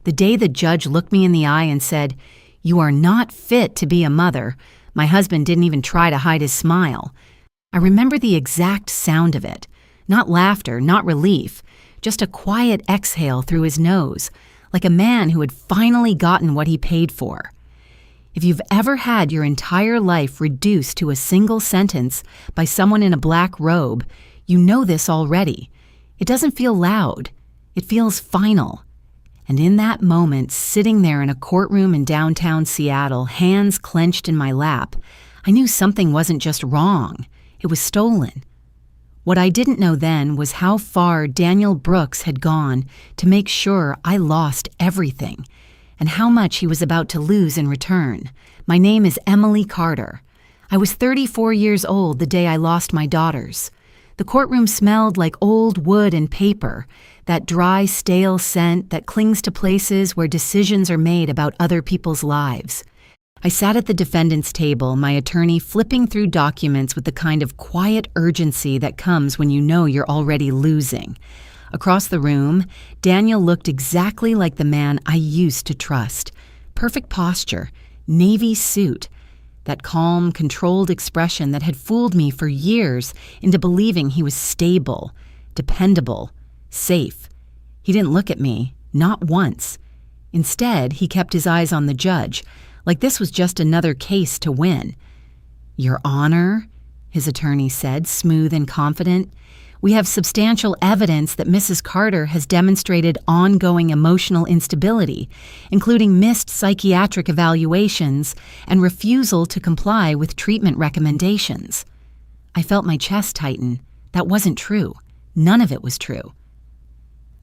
The day the judge looked me in the eye and said, "You are not fit to be a mother," my husband didn't even try to hide his smile. I remember the exact sound of it. Not laughter, not relief, just a quiet exhale through his nose, like a man who had finally gotten what he paid for. If you've ever had your entire life reduced to a single sentence by someone in a black robe, you know this already. It doesn't feel loud. It feels final. And in that moment, sitting there in a courtroom in downtown Seattle, hands clenched in my lap, I knew something wasn't just wrong. It was stolen. What I didn't know then was how far Daniel Brooks had gone to make sure I lost everything, and how much he was about to lose in return. My name is Emily Carter. I was 34 years old the day I lost my daughters. The courtroom smelled like old wood and paper, that dry, stale scent that clings to places where decisions are made about other people's lives. I sat at the defendant's table, my attorney flipping through documents with the kind of quiet urgency that comes when you know you're already losing. Across the room, Daniel looked exactly like the man I used to trust. Perfect posture, navy suit, that calm, controlled expression that had fooled me for years into believing he was stable, dependable, safe. He didn't look at me, not once. Instead, he kept his eyes on the judge, like this was just another case to win. "Your Honor," his attorney said, smooth and confident, "we have substantial evidence that Mrs. Carter has demonstrated ongoing emotional instability, including missed psychiatric evaluations and refusal to comply with treatment recommendations." I felt my chest tighten. That wasn't true. None of it was true.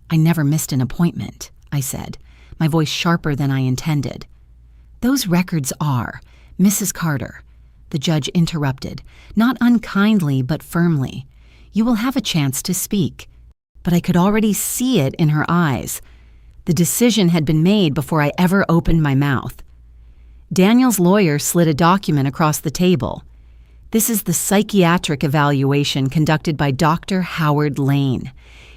"I never missed an appointment," I said, my voice sharper than I intended. "Those records are, Mrs. Carter," the judge interrupted, not unkindly but firmly. "You will have a chance to speak." But I could already see it in her eyes. The decision had been made before I ever opened my mouth. Daniel's lawyer slid a document across the table. "This is the psychiatric evaluation conducted by Dr. Howard Lane.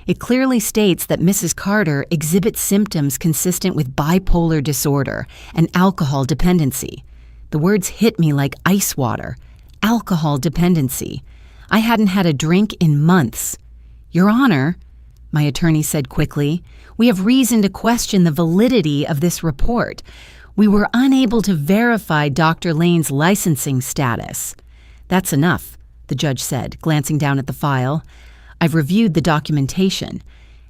It clearly states that Mrs. Carter exhibits symptoms consistent with bipolar disorder and alcohol dependency." The words hit me like ice water. Alcohol dependency. I hadn't had a drink in months. "Your Honor," my attorney said quickly, "we have reason to question the validity of this report. We were unable to verify Dr. Lane's licensing status." "That's enough," the judge said, glancing down at the file. "I've reviewed the documentation."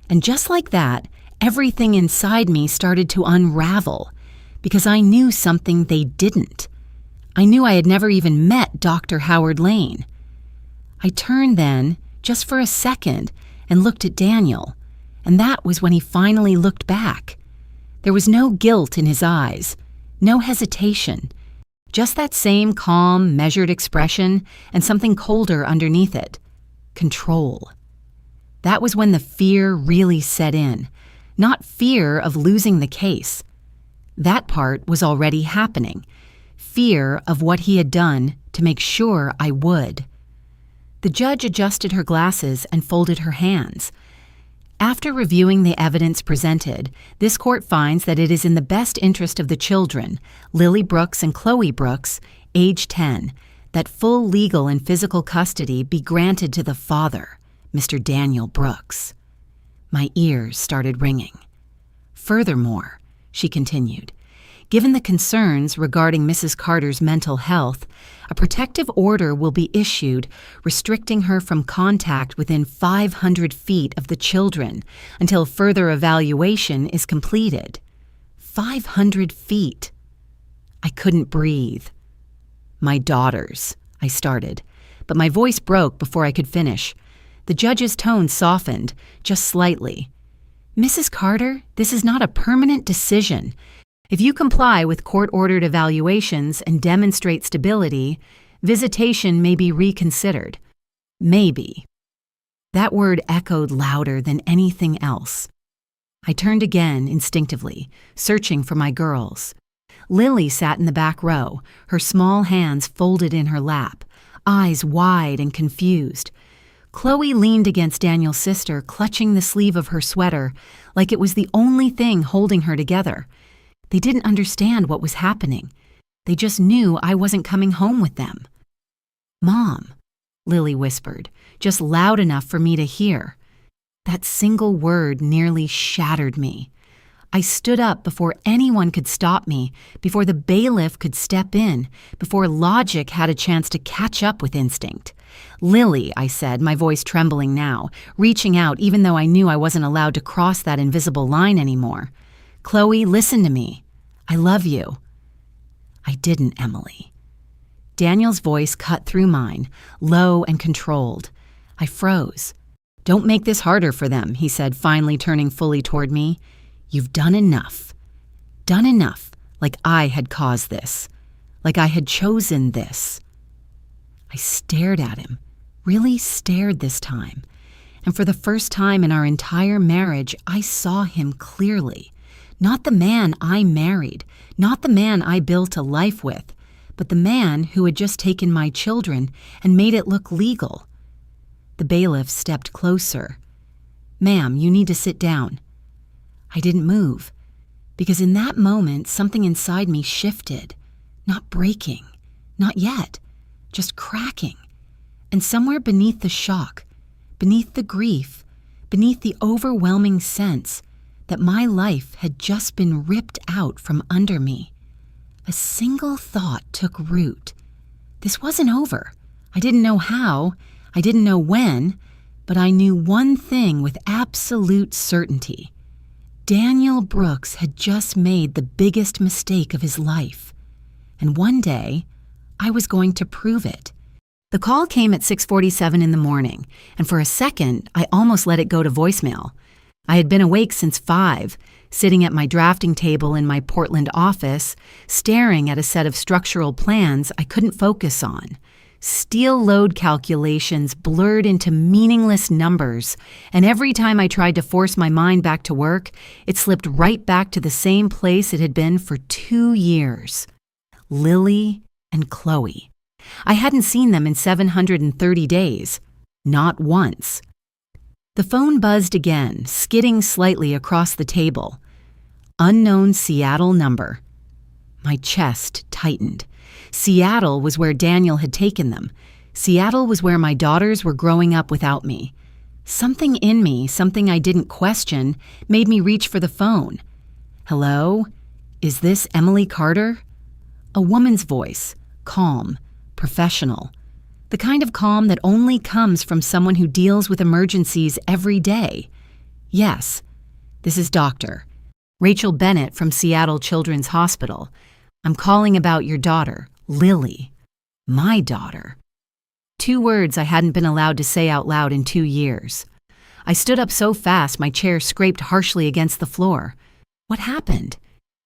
And just like that, everything inside me started to unravel, because I knew something they didn't. I knew I had never even met Dr. Howard Lane. I turned then, just for a second, and looked at Daniel, and that was when he finally looked back. There was no guilt in his eyes, no hesitation, just that same calm, measured expression and something colder underneath it. Control. That was when the fear really set in, not fear of losing the case. That part was already happening. Fear of what he had done to make sure I would. The judge adjusted her glasses and folded her hands. "After reviewing the evidence presented, this court finds that it is in the best interest of the children, Lily Brooks and Chloe Brooks, age 10, that full legal and physical custody be granted to the father, Mr. Daniel Brooks." My ears started ringing. "Furthermore," she continued, "given the concerns regarding Mrs. Carter's mental health, a protective order will be issued restricting her from contact within 500 feet of the children until further evaluation is completed." 500 feet. I couldn't breathe. "My daughters," I started, but my voice broke before I could finish. The judge's tone softened, just slightly. "Mrs. Carter, this is not a permanent decision. If you comply with court-ordered evaluations and demonstrate stability, visitation may be reconsidered." Maybe. That word echoed louder than anything else. I turned again instinctively, searching for my girls. Lily sat in the back row, her small hands folded in her lap, eyes wide and confused. Chloe leaned against Daniel's sister, clutching the sleeve of her sweater, like it was the only thing holding her together. They didn't understand what was happening. They just knew I wasn't coming home with them. "Mom," Lily whispered, just loud enough for me to hear. That single word nearly shattered me. I stood up before anyone could stop me, before the bailiff could step in, before logic had a chance to catch up with instinct. "Lily," I said, my voice trembling now, reaching out even though I knew I wasn't allowed to cross that invisible line anymore. "Chloe, listen to me. I love you." "I didn't, Emily." Daniel's voice cut through mine, low and controlled. I froze. "Don't make this harder for them," he said, finally turning fully toward me. "You've done enough. Done enough, like I had caused this. Like I had chosen this." I stared at him, really stared this time. And for the first time in our entire marriage, I saw him clearly. Not the man I married, not the man I built a life with, but the man who had just taken my children and made it look legal. The bailiff stepped closer. "Ma'am, you need to sit down." I didn't move, because in that moment something inside me shifted, not breaking, not yet, just cracking. And somewhere beneath the shock, beneath the grief, beneath the overwhelming sense that my life had just been ripped out from under me, a single thought took root. This wasn't over. I didn't know how, I didn't know when, but I knew one thing with absolute certainty. Daniel Brooks had just made the biggest mistake of his life. And one day, I was going to prove it. The call came at 6:47 in the morning, and for a second, I almost let it go to voicemail. I had been awake since 5, sitting at my drafting table in my Portland office, staring at a set of structural plans I couldn't focus on. Steel load calculations blurred into meaningless numbers, and every time I tried to force my mind back to work, it slipped right back to the same place it had been for 2 years. Lily and Chloe. I hadn't seen them in 730 days. Not once. The phone buzzed again, skidding slightly across the table. Unknown Seattle number. My chest tightened. Seattle was where Daniel had taken them. Seattle was where my daughters were growing up without me. Something in me, something I didn't question, made me reach for the phone. "Hello? Is this Emily Carter?" A woman's voice, calm, professional. The kind of calm that only comes from someone who deals with emergencies every day. "Yes, this is Dr. Rachel Bennett from Seattle Children's Hospital. I'm calling about your daughter, Lily." My daughter. 2 words I hadn't been allowed to say out loud in 2 years. I stood up so fast my chair scraped harshly against the floor. What happened?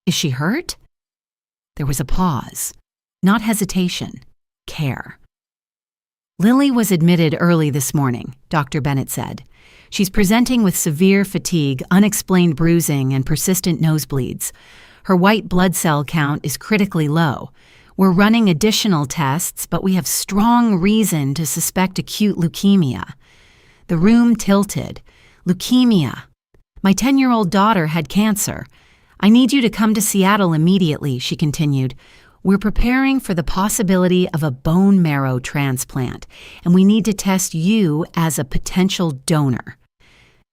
Is she hurt? There was a pause. Not hesitation. Care. "Lily was admitted early this morning," Dr. Bennett said. "She's presenting with severe fatigue, unexplained bruising, and persistent nosebleeds. Her white blood cell count is critically low. We're running additional tests, but we have strong reason to suspect acute leukemia." The room tilted. Leukemia. My 10-year-old daughter had cancer. "I need you to come to Seattle immediately," she continued. "We're preparing for the possibility of a bone marrow transplant, and we need to test you as a potential donor."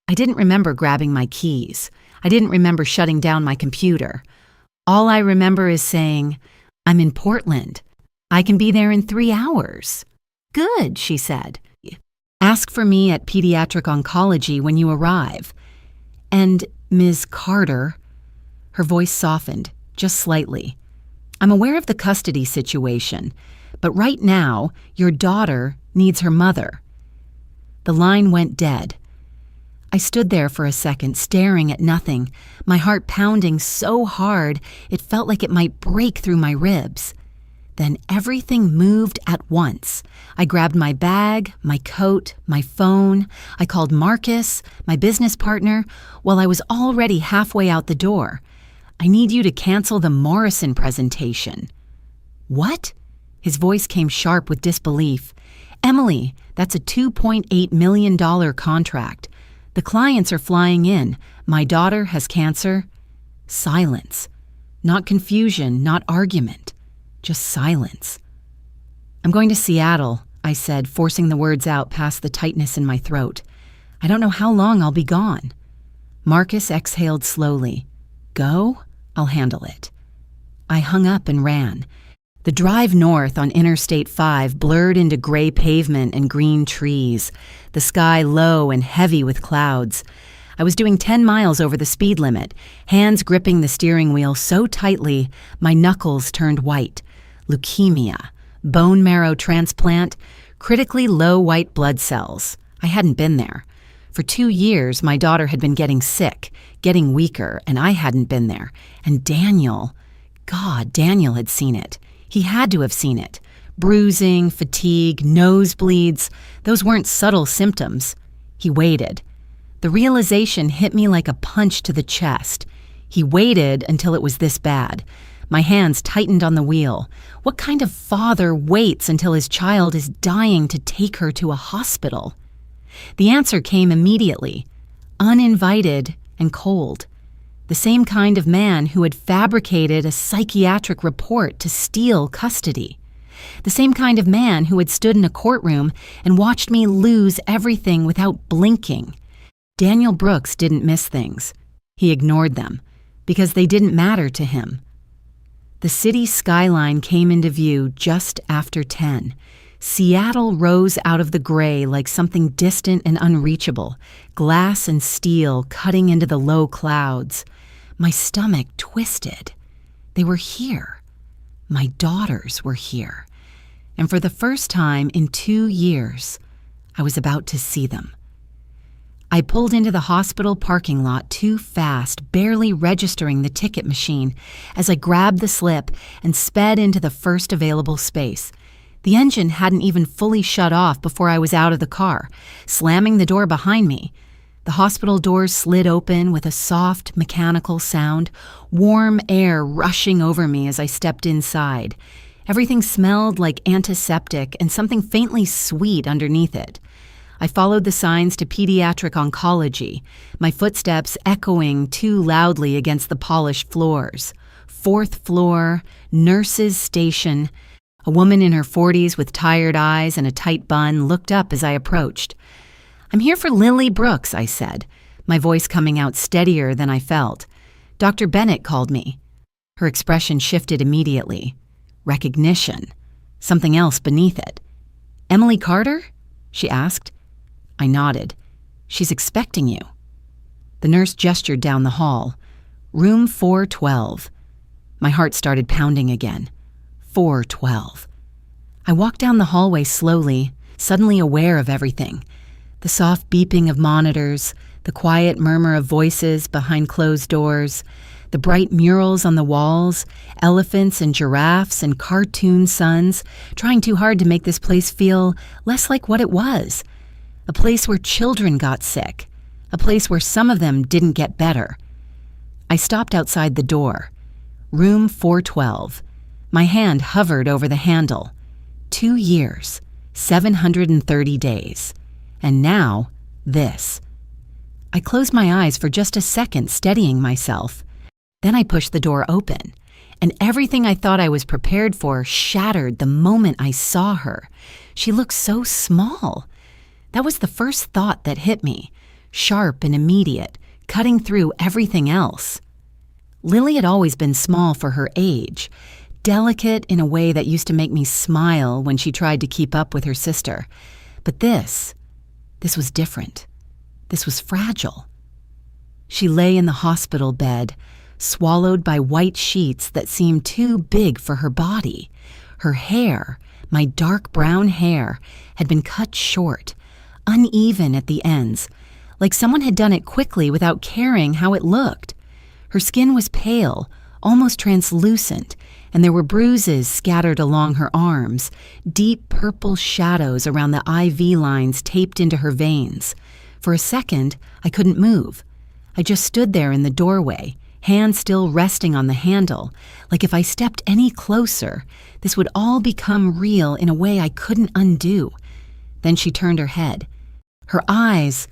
I didn't remember grabbing my keys. I didn't remember shutting down my computer. All I remember is saying, "I'm in Portland. I can be there in 3 hours." "Good," she said. "Ask for me at Pediatric Oncology when you arrive. And Ms. Carter," her voice softened, just slightly, "I'm aware of the custody situation, but right now, your daughter needs her mother." The line went dead. I stood there for a second, staring at nothing, my heart pounding so hard it felt like it might break through my ribs. Then everything moved at once. I grabbed my bag, my coat, my phone. I called Marcus, my business partner, while I was already halfway out the door. "I need you to cancel the Morrison presentation." "What?" His voice came sharp with disbelief. Emily, that's a $2.8 million contract. The clients are flying in. My daughter has cancer. Silence. Not confusion, not argument. Just silence. I'm going to Seattle, I said, forcing the words out past the tightness in my throat. I don't know how long I'll be gone. Marcus exhaled slowly. Go? I'll handle it. I hung up and ran. The drive north on Interstate 5 blurred into gray pavement and green trees, the sky low and heavy with clouds. I was doing 10 miles over the speed limit, hands gripping the steering wheel so tightly my knuckles turned white. Leukemia, bone marrow transplant, critically low white blood cells. I hadn't been there. For 2 years, my daughter had been getting sick, getting weaker, and I hadn't been there. And Daniel had seen it. He had to have seen it. Bruising, fatigue, nosebleeds, those weren't subtle symptoms. He waited. The realization hit me like a punch to the chest. He waited until it was this bad. My hands tightened on the wheel. What kind of father waits until his child is dying to take her to a hospital? The answer came immediately, uninvited and cold. The same kind of man who had fabricated a psychiatric report to steal custody. The same kind of man who had stood in a courtroom and watched me lose everything without blinking. Daniel Brooks didn't miss things. He ignored them because they didn't matter to him. The city skyline came into view just after 10. Seattle rose out of the gray like something distant and unreachable, glass and steel cutting into the low clouds. My stomach twisted. They were here. My daughters were here. And for the first time in 2 years, I was about to see them. I pulled into the hospital parking lot too fast, barely registering the ticket machine as I grabbed the slip and sped into the first available space. The engine hadn't even fully shut off before I was out of the car, slamming the door behind me. The hospital doors slid open with a soft, mechanical sound, warm air rushing over me as I stepped inside. Everything smelled like antiseptic and something faintly sweet underneath it. I followed the signs to pediatric oncology, my footsteps echoing too loudly against the polished floors. 4th floor, nurse's station. A woman in her 40s with tired eyes and a tight bun looked up as I approached. "I'm here for Lily Brooks," I said, my voice coming out steadier than I felt. "Dr. Bennett called me." Her expression shifted immediately. Recognition. Something else beneath it. "Emily Carter?" she asked. I nodded. "She's expecting you." The nurse gestured down the hall. "Room 412. My heart started pounding again. 412. I walked down the hallway slowly, suddenly aware of everything. The soft beeping of monitors, the quiet murmur of voices behind closed doors, the bright murals on the walls, elephants and giraffes and cartoon suns, trying too hard to make this place feel less like what it was. A place where children got sick, a place where some of them didn't get better. I stopped outside the door. Room 412. My hand hovered over the handle. 2 years, 730 days. And now, this. I closed my eyes for just a second, steadying myself. Then I pushed the door open, and everything I thought I was prepared for shattered the moment I saw her. She looked so small. That was the first thought that hit me, sharp and immediate, cutting through everything else. Lily had always been small for her age, delicate in a way that used to make me smile when she tried to keep up with her sister. But this was different. This was fragile. She lay in the hospital bed, swallowed by white sheets that seemed too big for her body. Her hair, my dark brown hair, had been cut short, uneven at the ends, like someone had done it quickly without caring how it looked. Her skin was pale, almost translucent, and there were bruises scattered along her arms, deep purple shadows around the IV lines taped into her veins. For a second, I couldn't move. I just stood there in the doorway, hand still resting on the handle, like if I stepped any closer, this would all become real in a way I couldn't undo. Then she turned her head. Her eyes,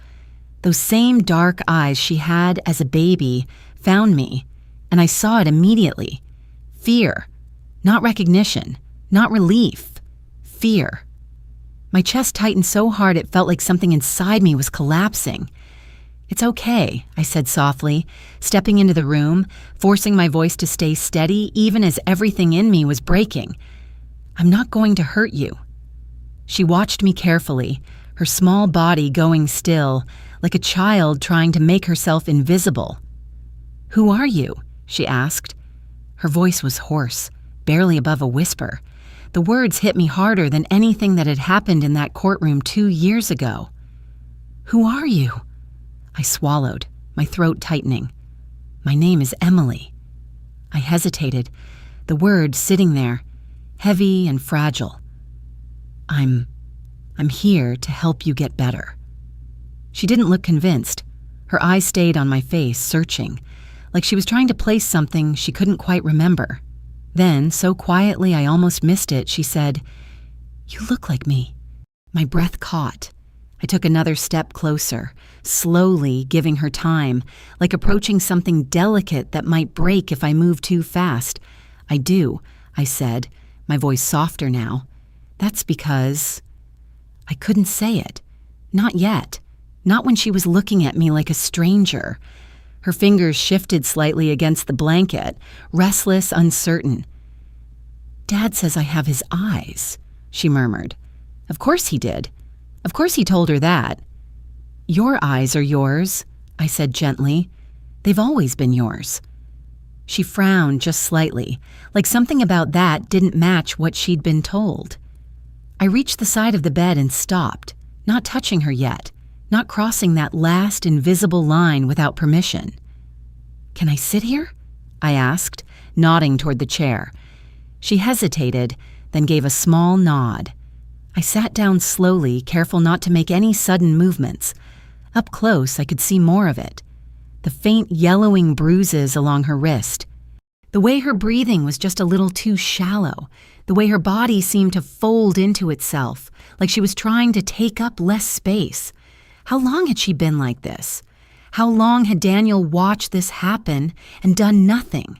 those same dark eyes she had as a baby, found me, and I saw it immediately. Fear. Not recognition. Not relief. Fear. My chest tightened so hard it felt like something inside me was collapsing. "It's okay," I said softly, stepping into the room, forcing my voice to stay steady even as everything in me was breaking. "I'm not going to hurt you." She watched me carefully, her small body going still, like a child trying to make herself invisible. "Who are you?" she asked. Her voice was hoarse, barely above a whisper. The words hit me harder than anything that had happened in that courtroom 2 years ago. "Who are you?" I swallowed, my throat tightening. "My name is Emily." I hesitated, the word sitting there, heavy and fragile. I'm here to help you get better." She didn't look convinced. Her eyes stayed on my face, searching, like she was trying to place something she couldn't quite remember. Then, so quietly I almost missed it, she said, "You look like me." My breath caught. I took another step closer, slowly giving her time, like approaching something delicate that might break if I moved too fast. "I do," I said, my voice softer now. "That's because—" I couldn't say it. Not yet. Not when she was looking at me like a stranger. Her fingers shifted slightly against the blanket, restless, uncertain. "Dad says I have his eyes," she murmured. Of course he did. Of course he told her that. "Your eyes are yours," I said gently. "They've always been yours." She frowned just slightly, like something about that didn't match what she'd been told. I reached the side of the bed and stopped, not touching her yet, not crossing that last invisible line without permission. "Can I sit here?" I asked, nodding toward the chair. She hesitated, then gave a small nod. I sat down slowly, careful not to make any sudden movements. Up close, I could see more of it. The faint yellowing bruises along her wrist. The way her breathing was just a little too shallow. The way her body seemed to fold into itself, like she was trying to take up less space. How long had she been like this? How long had Daniel watched this happen and done nothing?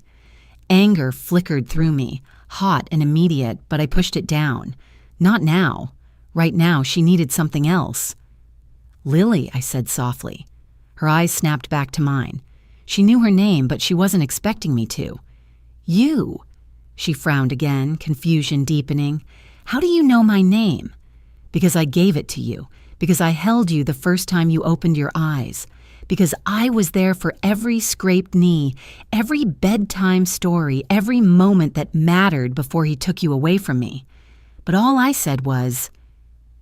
Anger flickered through me, hot and immediate, but I pushed it down. Not now. Right now, she needed something else. "Lily," I said softly. Her eyes snapped back to mine. She knew her name, but she wasn't expecting me to. "You?" She frowned again, confusion deepening. "How do you know my name?" "Because I gave it to you. Because I held you the first time you opened your eyes. Because I was there for every scraped knee, every bedtime story, every moment that mattered before he took you away from me. But all I said was,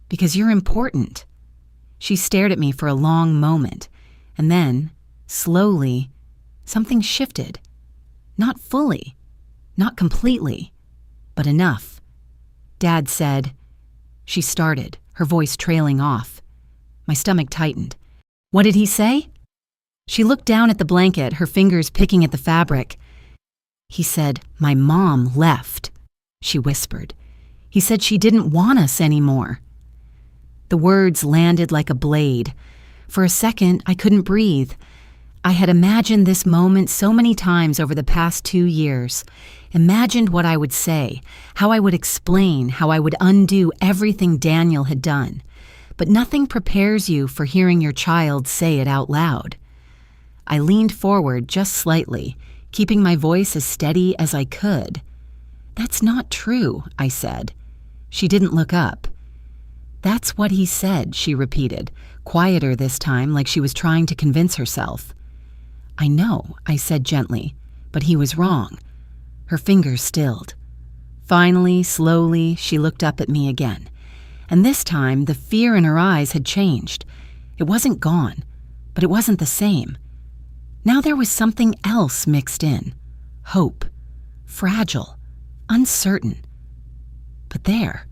because you're important." She stared at me for a long moment, and then, slowly, something shifted. Not fully, not completely, but enough. "Dad said—" She started, her voice trailing off. My stomach tightened. "What did he say?" She looked down at the blanket, her fingers picking at the fabric. "He said, my mom left," she whispered. "He said she didn't want us anymore." The words landed like a blade. For a second, I couldn't breathe. I had imagined this moment so many times over the past 2 years. Imagined what I would say, how I would explain, how I would undo everything Daniel had done. But nothing prepares you for hearing your child say it out loud. I leaned forward just slightly, keeping my voice as steady as I could. "That's not true," I said. She didn't look up. "That's what he said," she repeated, quieter this time, like she was trying to convince herself. "I know," I said gently, "but he was wrong." Her fingers stilled. Finally, slowly, she looked up at me again. And this time, the fear in her eyes had changed. It wasn't gone, but it wasn't the same. Now there was something else mixed in. Hope. Fragile. Uncertain. But there.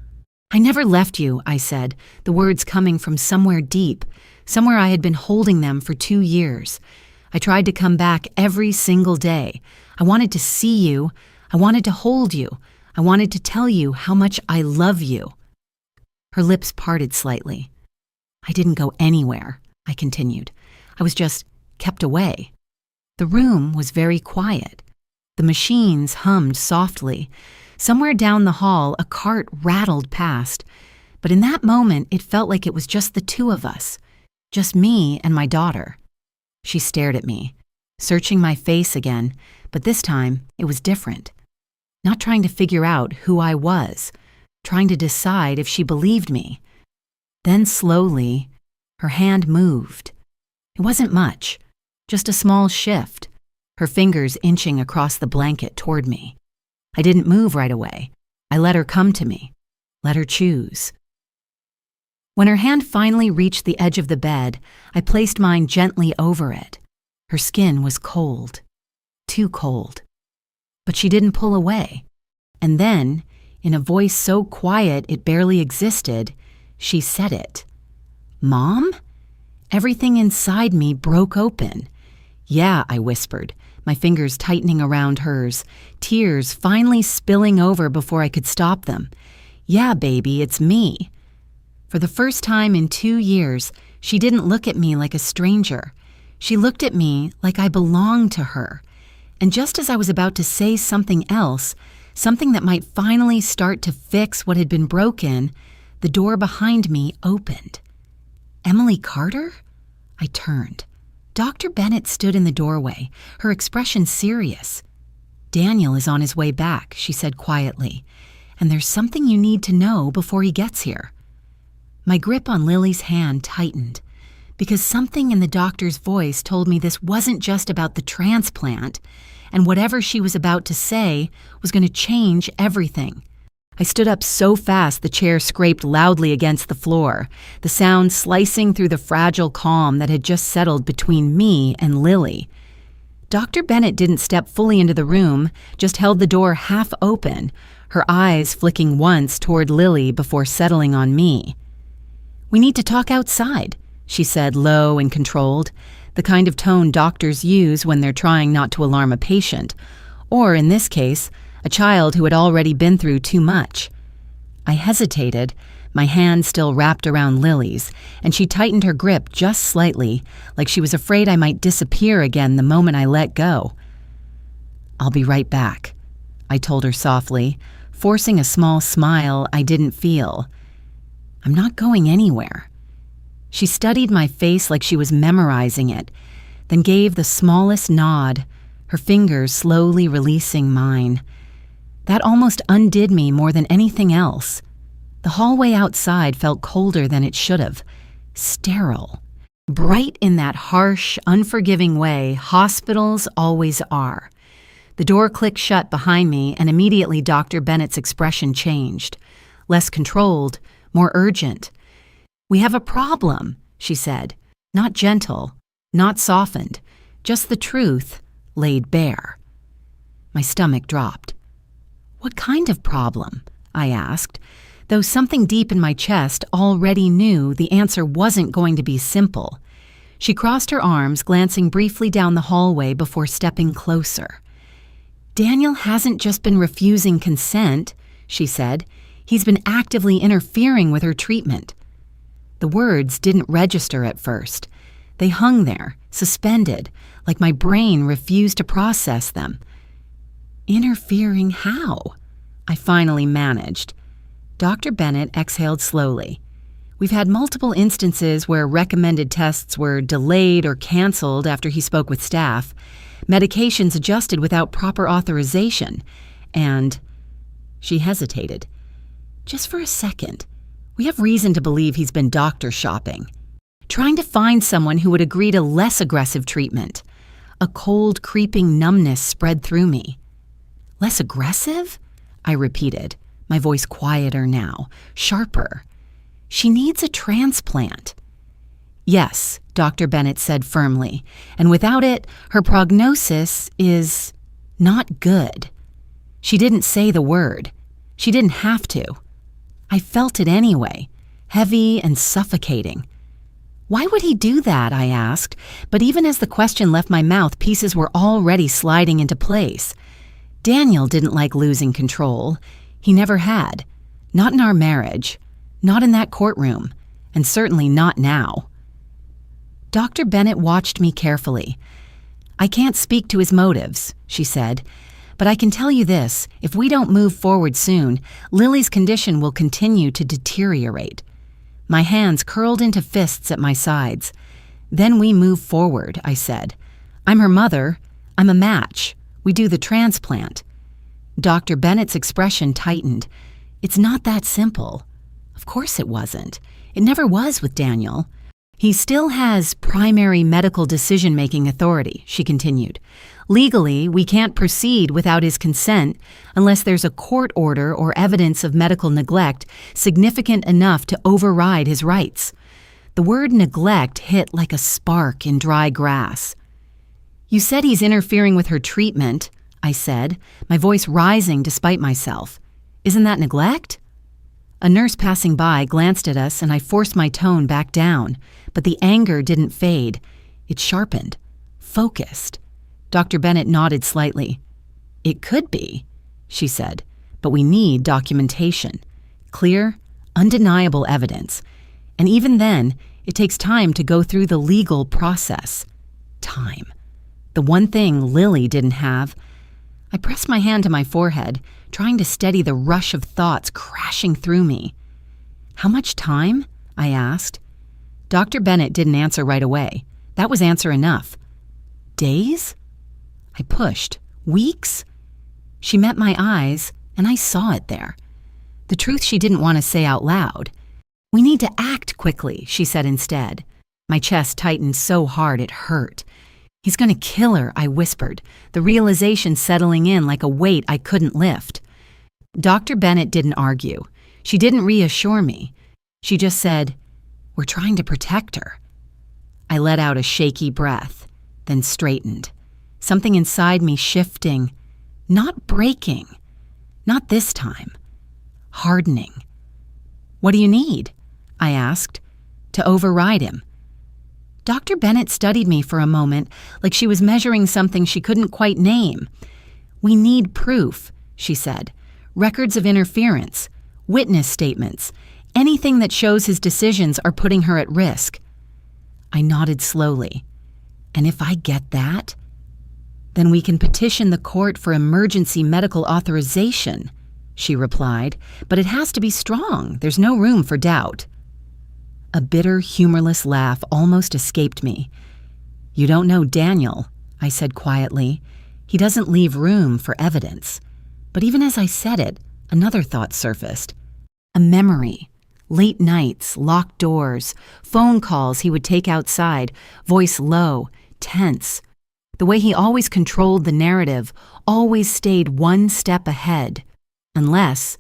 "I never left you," I said, the words coming from somewhere deep, somewhere I had been holding them for 2 years. I tried to come back every single day. I wanted to see you. I wanted to hold you. I wanted to tell you how much I love you. Her lips parted slightly. I didn't go anywhere, I continued. I was just kept away. The room was very quiet. The machines hummed softly. Somewhere down the hall, a cart rattled past. But in that moment, it felt like it was just the two of us, just me and my daughter. She stared at me, searching my face again, but this time it was different. Not trying to figure out who I was, trying to decide if she believed me. Then slowly, her hand moved. It wasn't much, just a small shift, her fingers inching across the blanket toward me. I didn't move right away. I let her come to me, let her choose. When her hand finally reached the edge of the bed, I placed mine gently over it. Her skin was cold, too cold. But she didn't pull away. And then, in a voice so quiet it barely existed, she said it. "Mom?" Everything inside me broke open. "Yeah," I whispered, my fingers tightening around hers, tears finally spilling over before I could stop them. "Yeah, baby, it's me." For the first time in 2 years, she didn't look at me like a stranger. She looked at me like I belonged to her. And just as I was about to say something else, something that might finally start to fix what had been broken, the door behind me opened. Emily Carter? I turned. Dr. Bennett stood in the doorway, her expression serious. "Daniel is on his way back," she said quietly, "and there's something you need to know before he gets here." My grip on Lily's hand tightened, because something in the doctor's voice told me this wasn't just about the transplant, and whatever she was about to say was going to change everything. I stood up so fast the chair scraped loudly against the floor, the sound slicing through the fragile calm that had just settled between me and Lily. Dr. Bennett didn't step fully into the room, just held the door half open, her eyes flicking once toward Lily before settling on me. "We need to talk outside," she said, low and controlled, the kind of tone doctors use when they're trying not to alarm a patient, or in this case, a child who had already been through too much. I hesitated, my hand still wrapped around Lily's, and she tightened her grip just slightly, like she was afraid I might disappear again the moment I let go. "I'll be right back," I told her softly, forcing a small smile I didn't feel. "I'm not going anywhere." She studied my face like she was memorizing it, then gave the smallest nod, her fingers slowly releasing mine. That almost undid me more than anything else. The hallway outside felt colder than it should have, sterile. Bright in that harsh, unforgiving way hospitals always are. The door clicked shut behind me, and immediately Dr. Bennett's expression changed. Less controlled, more urgent. "We have a problem," she said. Not gentle, not softened, just the truth laid bare. My stomach dropped. "What kind of problem?" I asked, though something deep in my chest already knew the answer wasn't going to be simple. She crossed her arms, glancing briefly down the hallway before stepping closer. "Daniel hasn't just been refusing consent," she said. "He's been actively interfering with her treatment." The words didn't register at first. They hung there, suspended, like my brain refused to process them. "Interfering how?" I finally managed. Dr. Bennett exhaled slowly. "We've had multiple instances where recommended tests were delayed or canceled after he spoke with staff, medications adjusted without proper authorization, and..." She hesitated. "Just for a second. We have reason to believe he's been doctor shopping, trying to find someone who would agree to less aggressive treatment." A cold, creeping numbness spread through me. "Less aggressive?" I repeated, my voice quieter now, sharper. "She needs a transplant." "Yes," Dr. Bennett said firmly, "and without it, her prognosis is not good." She didn't say the word. She didn't have to. I felt it anyway, heavy and suffocating. "Why would he do that?" I asked, but even as the question left my mouth, pieces were already sliding into place. Daniel didn't like losing control. He never had. Not in our marriage. Not in that courtroom, and certainly not now. Dr. Bennett watched me carefully. I can't speak to his motives, she said, but I can tell you this, if we don't move forward soon, Lily's condition will continue to deteriorate. My hands curled into fists at my sides. Then we move forward, I said. I'm her mother. I'm a match. We do the transplant. Dr. Bennett's expression tightened. It's not that simple. Of course it wasn't. It never was with Daniel. He still has primary medical decision-making authority, she continued. Legally, we can't proceed without his consent unless there's a court order or evidence of medical neglect significant enough to override his rights. The word neglect hit like a spark in dry grass. You said he's interfering with her treatment, I said, my voice rising despite myself. Isn't that neglect? A nurse passing by glanced at us and I forced my tone back down, but the anger didn't fade. It sharpened, focused. Dr. Bennett nodded slightly. It could be, she said, but we need documentation. Clear, undeniable evidence. And even then, it takes time to go through the legal process. Time. The one thing Lily didn't have. I pressed my hand to my forehead, trying to steady the rush of thoughts crashing through me. How much time? I asked. Dr. Bennett didn't answer right away. That was answer enough. Days? I pushed. Weeks? She met my eyes, and I saw it there. The truth she didn't want to say out loud. We need to act quickly, she said instead. My chest tightened so hard it hurt. He's going to kill her, I whispered, the realization settling in like a weight I couldn't lift. Dr. Bennett didn't argue. She didn't reassure me. She just said, "We're trying to protect her." I let out a shaky breath, then straightened. Something inside me shifting, not breaking, not this time, hardening. "What do you need?" I asked, to override him. Dr. Bennett studied me for a moment like she was measuring something she couldn't quite name. "We need proof," she said. "Records of interference, witness statements, anything that shows his decisions are putting her at risk." I nodded slowly. "And if I get that, then we can petition the court for emergency medical authorization," she replied. "But it has to be strong. There's no room for doubt." A bitter, humorless laugh almost escaped me. "You don't know Daniel," I said quietly. "He doesn't leave room for evidence." But even as I said it, another thought surfaced. A memory. Late nights, locked doors, phone calls he would take outside, voice low, tense. The way he always controlled the narrative, always stayed one step ahead. Unless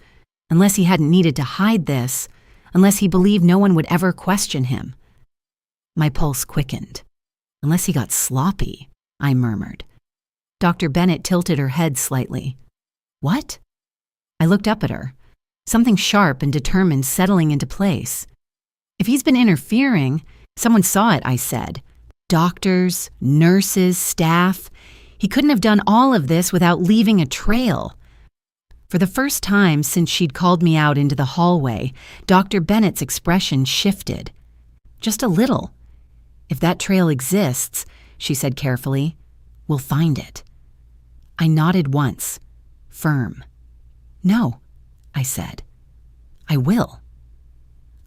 he hadn't needed to hide this, unless he believed no one would ever question him. My pulse quickened. "Unless he got sloppy," I murmured. Dr. Bennett tilted her head slightly. "What?" I looked up at her, something sharp and determined settling into place. "If he's been interfering, someone saw it," I said. "Doctors, nurses, staff. He couldn't have done all of this without leaving a trail." For the first time since she'd called me out into the hallway, Dr. Bennett's expression shifted. Just a little. "If that trail exists," she said carefully, "we'll find it." I nodded once, firm. "No," I said. "I will."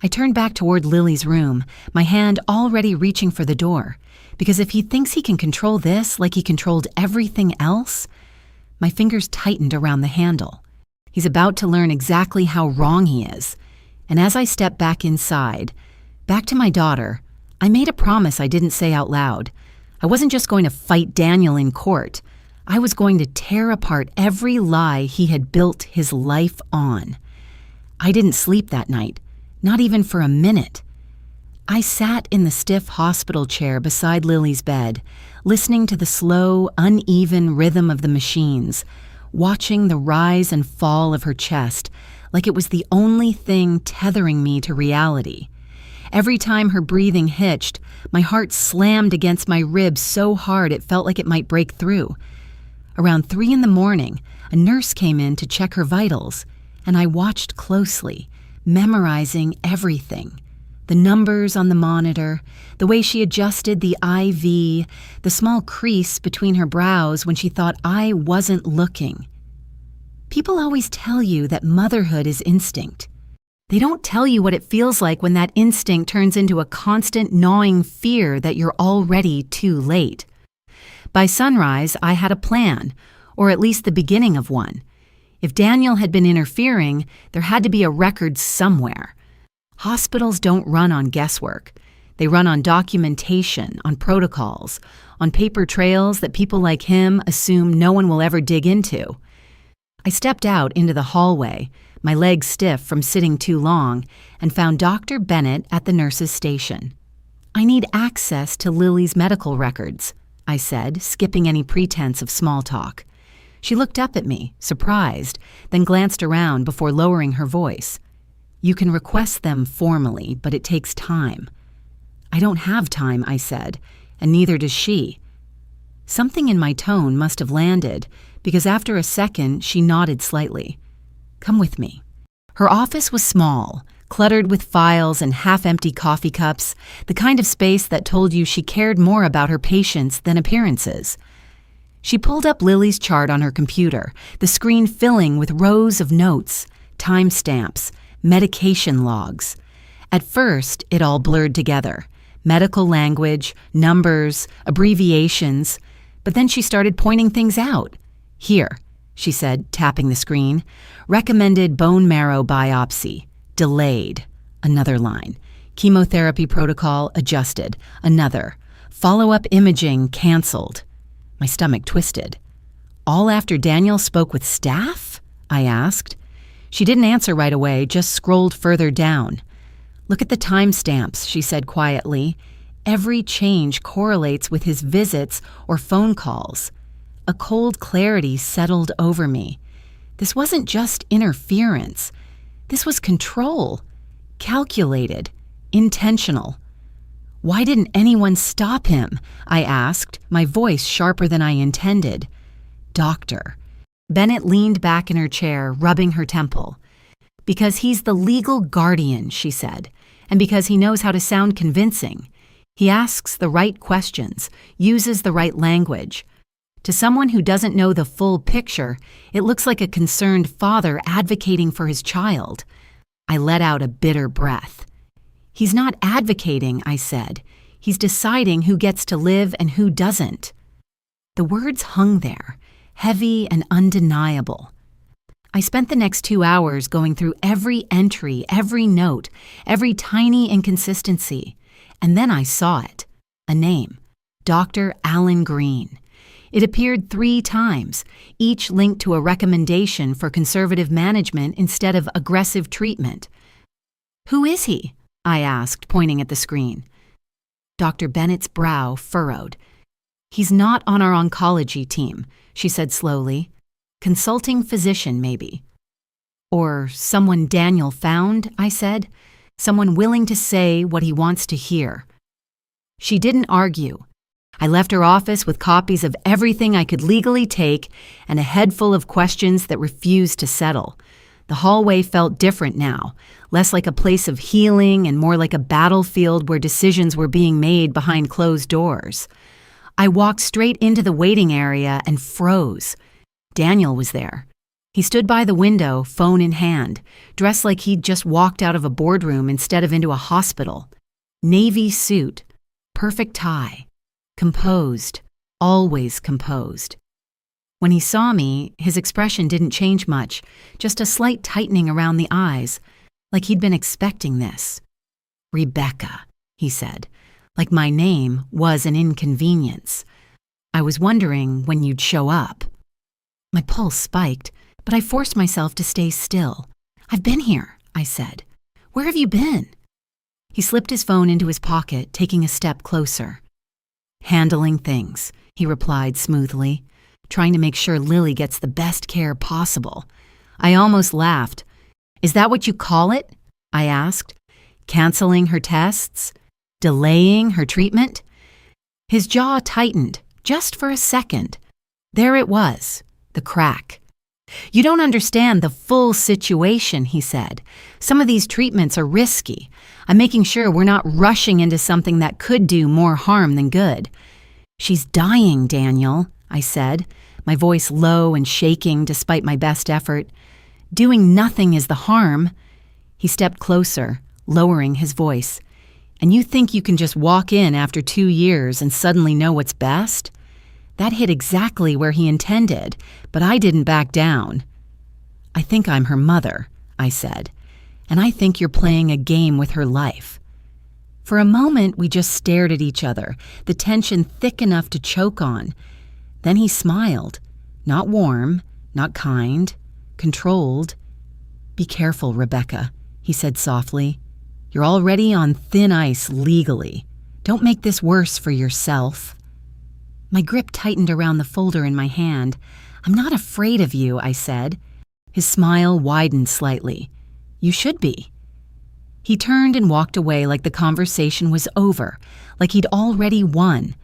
I turned back toward Lily's room, my hand already reaching for the door, because if he thinks he can control this like he controlled everything else, my fingers tightened around the handle. He's about to learn exactly how wrong he is. And as I stepped back inside, back to my daughter, I made a promise I didn't say out loud. I wasn't just going to fight Daniel in court. I was going to tear apart every lie he had built his life on. I didn't sleep that night, not even for a minute. I sat in the stiff hospital chair beside Lily's bed, listening to the slow, uneven rhythm of the machines, watching the rise and fall of her chest like it was the only thing tethering me to reality. Every time her breathing hitched, my heart slammed against my ribs so hard it felt like it might break through. Around 3 a.m, a nurse came in to check her vitals, and I watched closely, memorizing everything. The numbers on the monitor, the way she adjusted the IV, the small crease between her brows when she thought I wasn't looking. People always tell you that motherhood is instinct. They don't tell you what it feels like when that instinct turns into a constant gnawing fear that you're already too late. By sunrise, I had a plan, or at least the beginning of one. If Daniel had been interfering, there had to be a record somewhere. Hospitals don't run on guesswork. They run on documentation, on protocols, on paper trails that people like him assume no one will ever dig into. I stepped out into the hallway, my legs stiff from sitting too long, and found Dr. Bennett at the nurse's station. "I need access to Lily's medical records," I said, skipping any pretense of small talk. She looked up at me, surprised, then glanced around before lowering her voice. "You can request them formally, but it takes time." "I don't have time," I said, "and neither does she." Something in my tone must have landed, because after a second she nodded slightly. "Come with me." Her office was small, cluttered with files and half-empty coffee cups, the kind of space that told you she cared more about her patients than appearances. She pulled up Lily's chart on her computer, the screen filling with rows of notes, timestamps, medication logs. At first, it all blurred together. Medical language, numbers, abbreviations. But then she started pointing things out. "Here," she said, tapping the screen. "Recommended bone marrow biopsy. Delayed." Another line. "Chemotherapy protocol adjusted." Another. "Follow-up imaging canceled." My stomach twisted. "All after Daniel spoke with staff?" I asked. She didn't answer right away, just scrolled further down. "Look at the timestamps," she said quietly. "Every change correlates with his visits or phone calls." A cold clarity settled over me. This wasn't just interference. This was control. Calculated. Intentional. "Why didn't anyone stop him?" I asked, my voice sharper than I intended. "Doctor." Bennett leaned back in her chair, rubbing her temple. "Because he's the legal guardian," she said, "and because he knows how to sound convincing. He asks the right questions, uses the right language. To someone who doesn't know the full picture, it looks like a concerned father advocating for his child." I let out a bitter breath. "He's not advocating," I said. "He's deciding who gets to live and who doesn't." The words hung there, heavy and undeniable. I spent the next 2 hours going through every entry, every note, every tiny inconsistency. And then I saw it. A name. Dr. Alan Green. It appeared 3 times, each linked to a recommendation for conservative management instead of aggressive treatment. "Who is he?" I asked, pointing at the screen. Dr. Bennett's brow furrowed. "He's not on our oncology team," she said slowly. "Consulting physician, maybe." "Or someone Daniel found," I said. "Someone willing to say what he wants to hear." She didn't argue. I left her office with copies of everything I could legally take and a head full of questions that refused to settle. The hallway felt different now, less like a place of healing and more like a battlefield where decisions were being made behind closed doors. I walked straight into the waiting area and froze. Daniel was there. He stood by the window, phone in hand, dressed like he'd just walked out of a boardroom instead of into a hospital. Navy suit, perfect tie. Composed, always composed. When he saw me, his expression didn't change much, just a slight tightening around the eyes, like he'd been expecting this. "Rebecca," he said, like my name was an inconvenience. "I was wondering when you'd show up." My pulse spiked, but I forced myself to stay still. "I've been here," I said. "Where have you been?" He slipped his phone into his pocket, taking a step closer. "Handling things," he replied smoothly, trying to make sure Lily gets the best care possible. I almost laughed. "Is that what you call it?" I asked. "Canceling her tests? Delaying her treatment?" His jaw tightened, just for a second. There it was, the crack. You don't understand the full situation, he said. Some of these treatments are risky. I'm making sure we're not rushing into something that could do more harm than good. She's dying, Daniel, I said, my voice low and shaking despite my best effort. Doing nothing is the harm. He stepped closer, lowering his voice. And you think you can just walk in after 2 years and suddenly know what's best? That hit exactly where he intended, but I didn't back down. I think I'm her mother, I said, and I think you're playing a game with her life. For a moment, we just stared at each other, the tension thick enough to choke on. Then he smiled, not warm, not kind, controlled. Be careful, Rebecca, he said softly. You're already on thin ice legally. Don't make this worse for yourself. My grip tightened around the folder in my hand. I'm not afraid of you, I said. His smile widened slightly. You should be. He turned and walked away like the conversation was over, like he'd already won.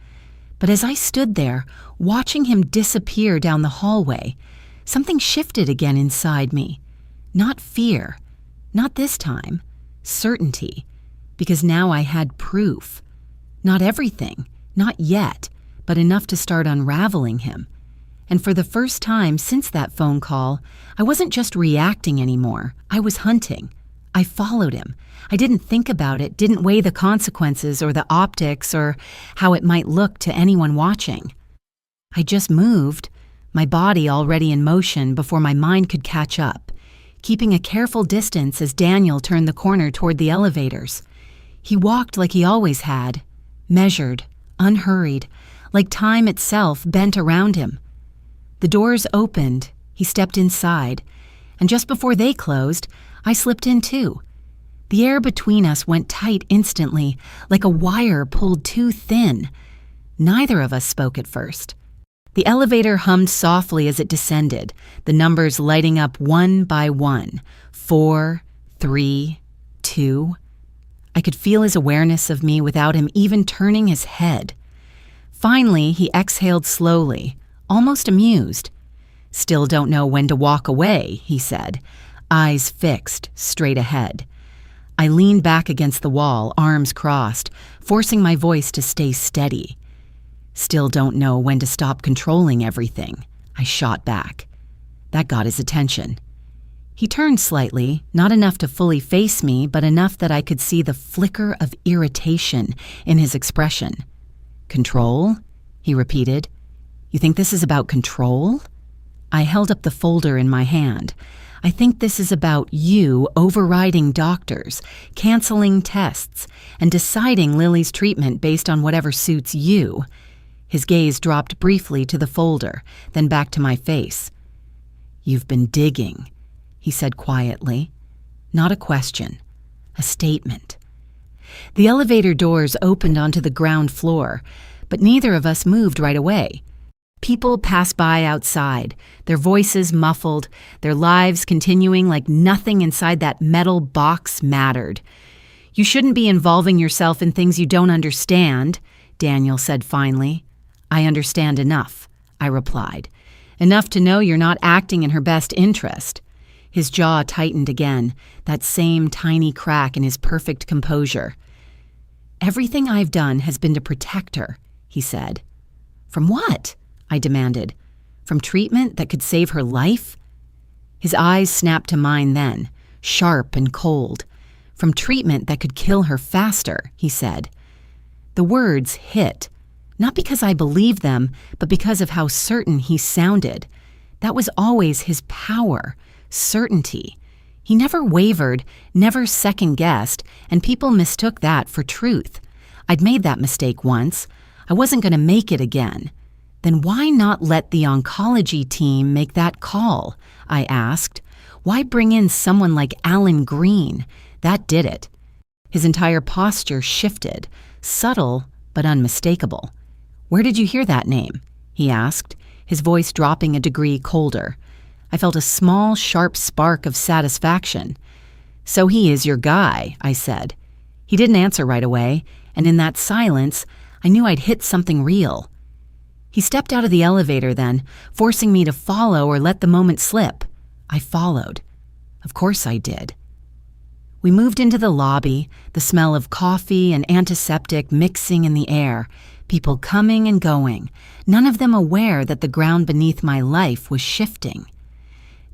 But as I stood there, watching him disappear down the hallway, something shifted again inside me. Not fear, not this time, certainty, because now I had proof. Not everything, not yet, but enough to start unraveling him. And for the first time since that phone call, I wasn't just reacting anymore. I was hunting. I followed him. I didn't think about it, didn't weigh the consequences or the optics or how it might look to anyone watching. I just moved, my body already in motion before my mind could catch up, keeping a careful distance as Daniel turned the corner toward the elevators. He walked like he always had, measured, unhurried, like time itself bent around him. The doors opened, he stepped inside, and just before they closed, I slipped in too. The air between us went tight instantly, like a wire pulled too thin. Neither of us spoke at first. The elevator hummed softly as it descended, the numbers lighting up one by one. 4, 3, 2. I could feel his awareness of me without him even turning his head. Finally, he exhaled slowly, almost amused. Still don't know when to walk away, he said, eyes fixed, straight ahead. I leaned back against the wall, arms crossed, forcing my voice to stay steady. Still don't know when to stop controlling everything, I shot back. That got his attention. He turned slightly, not enough to fully face me, but enough that I could see the flicker of irritation in his expression. Control? He repeated. You think this is about control? I held up the folder in my hand. I think this is about you overriding doctors, canceling tests, and deciding Lily's treatment based on whatever suits you. His gaze dropped briefly to the folder, then back to my face. You've been digging, he said quietly. Not a question, a statement. The elevator doors opened onto the ground floor, but neither of us moved right away. People passed by outside, their voices muffled, their lives continuing like nothing inside that metal box mattered. You shouldn't be involving yourself in things you don't understand, Daniel said finally. I understand enough, I replied. Enough to know you're not acting in her best interest. His jaw tightened again, that same tiny crack in his perfect composure. Everything I've done has been to protect her, he said. From what? I demanded. From treatment that could save her life? His eyes snapped to mine then, sharp and cold. From treatment that could kill her faster, he said. The words hit, not because I believed them, but because of how certain he sounded. That was always his power, certainty. He never wavered, never second-guessed, and people mistook that for truth. I'd made that mistake once. I wasn't going to make it again. Then why not let the oncology team make that call? I asked. Why bring in someone like Alan Green? That did it. His entire posture shifted, subtle but unmistakable. Where did you hear that name? He asked, his voice dropping a degree colder. I felt a small, sharp spark of satisfaction. So he is your guy, I said. He didn't answer right away, and in that silence, I knew I'd hit something real. He stepped out of the elevator then, forcing me to follow or let the moment slip. I followed. Of course I did. We moved into the lobby, the smell of coffee and antiseptic mixing in the air, people coming and going, none of them aware that the ground beneath my life was shifting.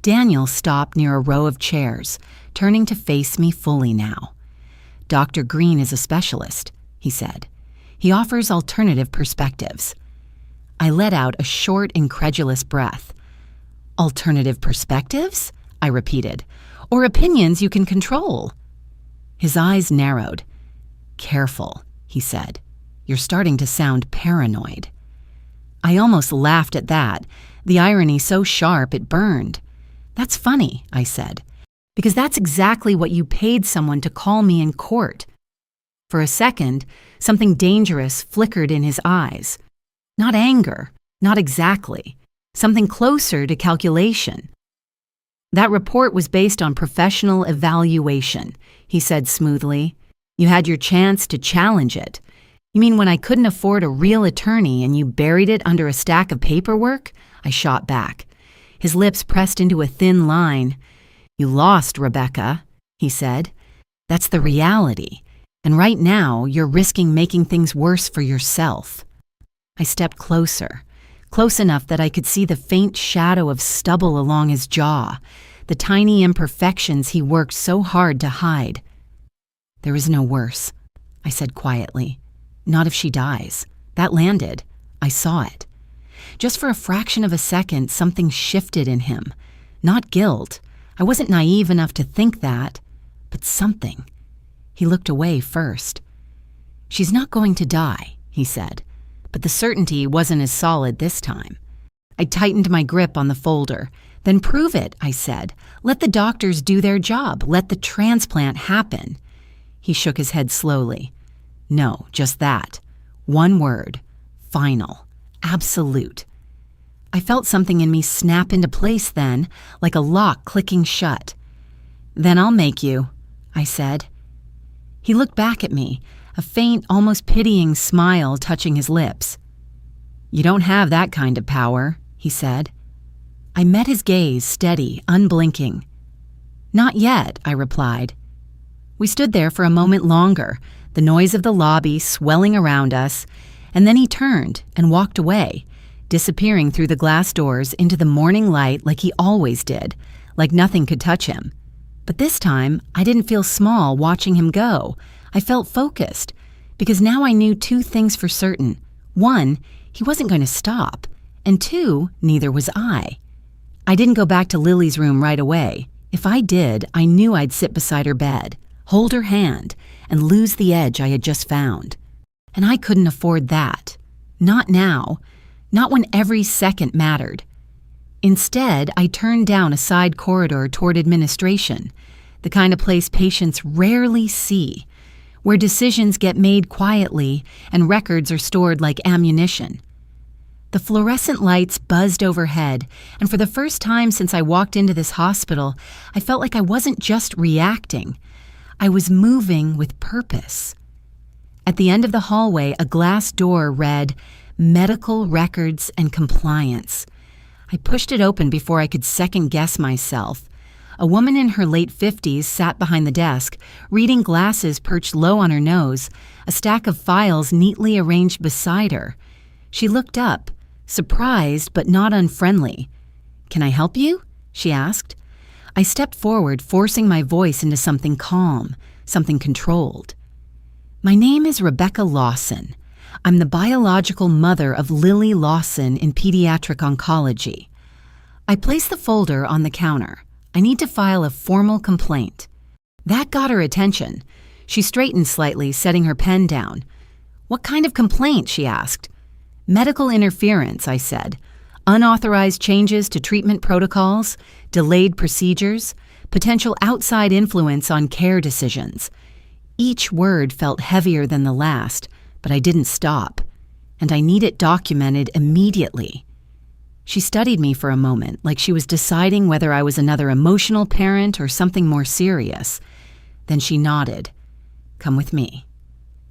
Daniel stopped near a row of chairs, turning to face me fully now. "Dr. Green is a specialist," he said. "He offers alternative perspectives." I let out a short, incredulous breath. "Alternative perspectives?" I repeated. "Or opinions you can control?" His eyes narrowed. "Careful," he said. "You're starting to sound paranoid." I almost laughed at that, the irony so sharp it burned. "That's funny," I said, "because that's exactly what you paid someone to call me in court." For a second, something dangerous flickered in his eyes. Not anger, not exactly. Something closer to calculation. "That report was based on professional evaluation," he said smoothly. "You had your chance to challenge it. You mean when I couldn't afford a real attorney and you buried it under a stack of paperwork?" I shot back. His lips pressed into a thin line. "You lost, Rebecca," he said. "That's the reality. And right now, you're risking making things worse for yourself." I stepped closer, close enough that I could see the faint shadow of stubble along his jaw, the tiny imperfections he worked so hard to hide. "There is no worse," I said quietly. "Not if she dies." That landed. I saw it. Just for a fraction of a second, something shifted in him. Not guilt. I wasn't naive enough to think that, but something. He looked away first. "She's not going to die," he said, but the certainty wasn't as solid this time. I tightened my grip on the folder. "Then prove it," I said. "Let the doctors do their job. Let the transplant happen." He shook his head slowly. "No, just that. One word. Final. Absolute." I felt something in me snap into place then, like a lock clicking shut. "Then I'll make you," I said. He looked back at me, a faint, almost pitying smile touching his lips. "You don't have that kind of power," he said. I met his gaze, steady, unblinking. "Not yet," I replied. We stood there for a moment longer, the noise of the lobby swelling around us, and then he turned and walked away, disappearing through the glass doors into the morning light like he always did, like nothing could touch him. But this time, I didn't feel small watching him go. I felt focused, because now I knew two things for certain. One, he wasn't going to stop, and two, neither was I. I didn't go back to Lily's room right away. If I did, I knew I'd sit beside her bed, hold her hand, and lose the edge I had just found. And I couldn't afford that. Not now. Not when every second mattered. Instead, I turned down a side corridor toward administration, the kind of place patients rarely see, where decisions get made quietly and records are stored like ammunition. The fluorescent lights buzzed overhead, and for the first time since I walked into this hospital, I felt like I wasn't just reacting. I was moving with purpose. At the end of the hallway, a glass door read, "Medical Records and Compliance." I pushed it open before I could second-guess myself. A woman in her late 50s sat behind the desk, reading glasses perched low on her nose, a stack of files neatly arranged beside her. She looked up, surprised but not unfriendly. "Can I help you?" she asked. I stepped forward, forcing my voice into something calm, something controlled. "My name is Rebecca Lawson. I'm the biological mother of Lily Lawson in pediatric oncology." I placed the folder on the counter. "I need to file a formal complaint." That got her attention. She straightened slightly, setting her pen down. "What kind of complaint?" she asked. "Medical interference," I said. "Unauthorized changes to treatment protocols, delayed procedures, potential outside influence on care decisions." Each word felt heavier than the last, but I didn't stop, and I need it documented immediately. She studied me for a moment, like she was deciding whether I was another emotional parent or something more serious. Then she nodded. "Come with me."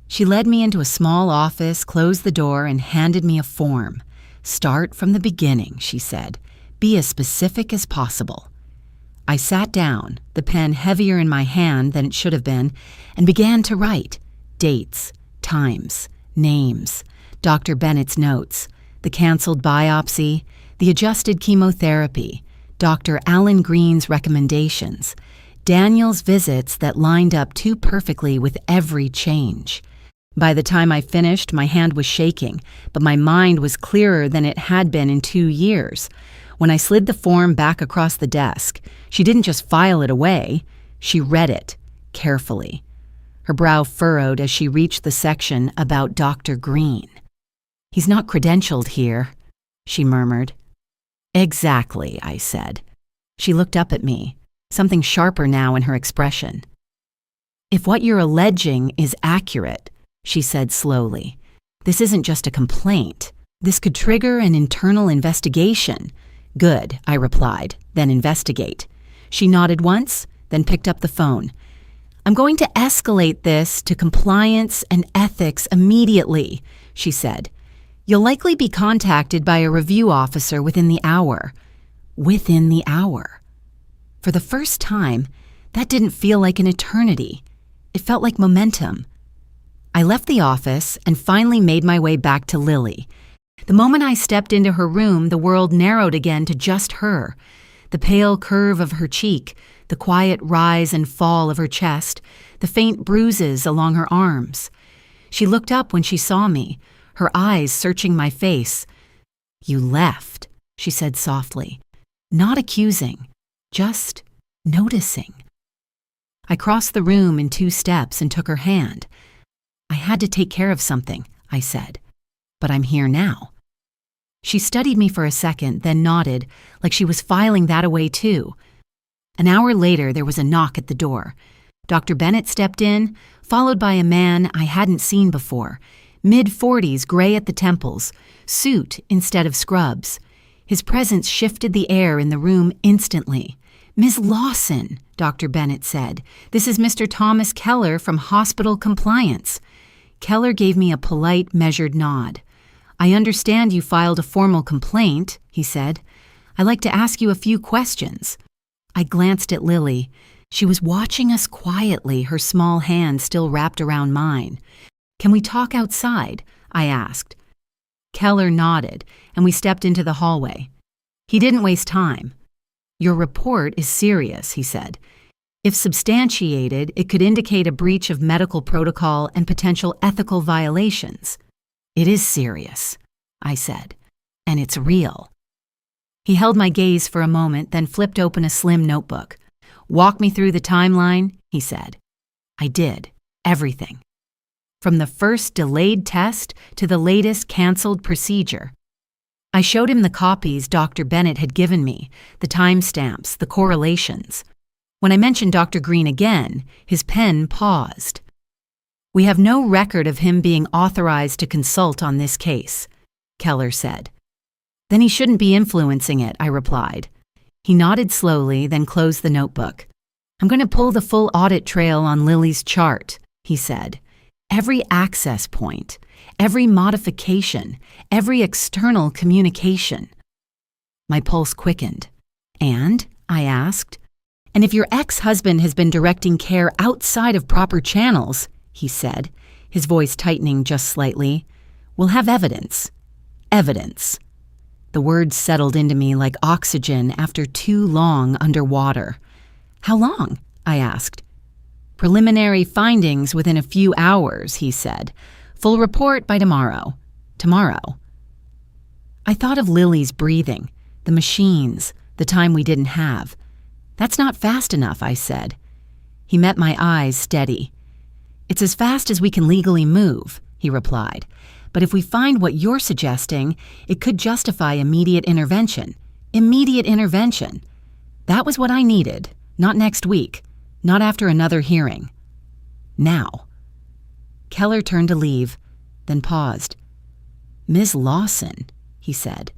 She led me into a small office, closed the door, and handed me a form. Start from the beginning, she said. Be as specific as possible. I sat down, the pen heavier in my hand than it should have been, and began to write. Dates, times, names, Dr. Bennett's notes, the canceled biopsy, the adjusted chemotherapy, Dr. Alan Green's recommendations, Daniel's visits that lined up too perfectly with every change. By the time I finished, my hand was shaking, but my mind was clearer than it had been in 2 years. When I slid the form back across the desk, she didn't just file it away, she read it carefully. Her brow furrowed as she reached the section about Dr. Green. "He's not credentialed here," she murmured. "Exactly," I said. She looked up at me, something sharper now in her expression. "If what you're alleging is accurate," she said slowly, "this isn't just a complaint. This could trigger an internal investigation." "Good," I replied, "then investigate." She nodded once, then picked up the phone. "I'm going to escalate this to compliance and ethics immediately," she said. "You'll likely be contacted by a review officer within the hour." Within the hour. For the first time, that didn't feel like an eternity. It felt like momentum. I left the office and finally made my way back to Lily. The moment I stepped into her room, the world narrowed again to just her. The pale curve of her cheek, the quiet rise and fall of her chest, the faint bruises along her arms. She looked up when she saw me, her eyes searching my face. "You left," she said softly, not accusing, just noticing. I crossed the room in 2 steps and took her hand. "I had to take care of something," I said, "but I'm here now." She studied me for a second, then nodded, like she was filing that away too. An hour later, there was a knock at the door. Dr. Bennett stepped in, followed by a man I hadn't seen before, mid-40s, gray at the temples, suit instead of scrubs. His presence shifted the air in the room instantly. "Ms. Lawson," Dr. Bennett said, "this is Mr. Thomas Keller from Hospital Compliance." Keller gave me a polite, measured nod. "I understand you filed a formal complaint," he said. "I'd like to ask you a few questions." I glanced at Lily. She was watching us quietly, her small hand still wrapped around mine. "Can we talk outside?" I asked. Keller nodded, and we stepped into the hallway. He didn't waste time. "Your report is serious," he said. "If substantiated, it could indicate a breach of medical protocol and potential ethical violations." "It is serious," I said, "and it's real." He held my gaze for a moment, then flipped open a slim notebook. "Walk me through the timeline," he said. I did. Everything. From the first delayed test to the latest canceled procedure. I showed him the copies Dr. Bennett had given me, the timestamps, the correlations. When I mentioned Dr. Green again, his pen paused. "We have no record of him being authorized to consult on this case," Keller said. "Then he shouldn't be influencing it," I replied. He nodded slowly, then closed the notebook. "I'm going to pull the full audit trail on Lily's chart," he said. "Every access point, every modification, every external communication." My pulse quickened. "And?" I asked. "And if your ex-husband has been directing care outside of proper channels," he said, his voice tightening just slightly, "we'll have evidence. Evidence." The words settled into me like oxygen after too long underwater. "How long?" I asked. "Preliminary findings within a few hours," he said. "Full report by tomorrow." Tomorrow. I thought of Lily's breathing, the machines, the time we didn't have. "That's not fast enough," I said. He met my eyes steady. "It's as fast as we can legally move," he replied. "But if we find what you're suggesting, it could justify immediate intervention. Immediate intervention. That was what I needed. Not next week. Not after another hearing. Now." Keller turned to leave, then paused. "Ms. Lawson," he said,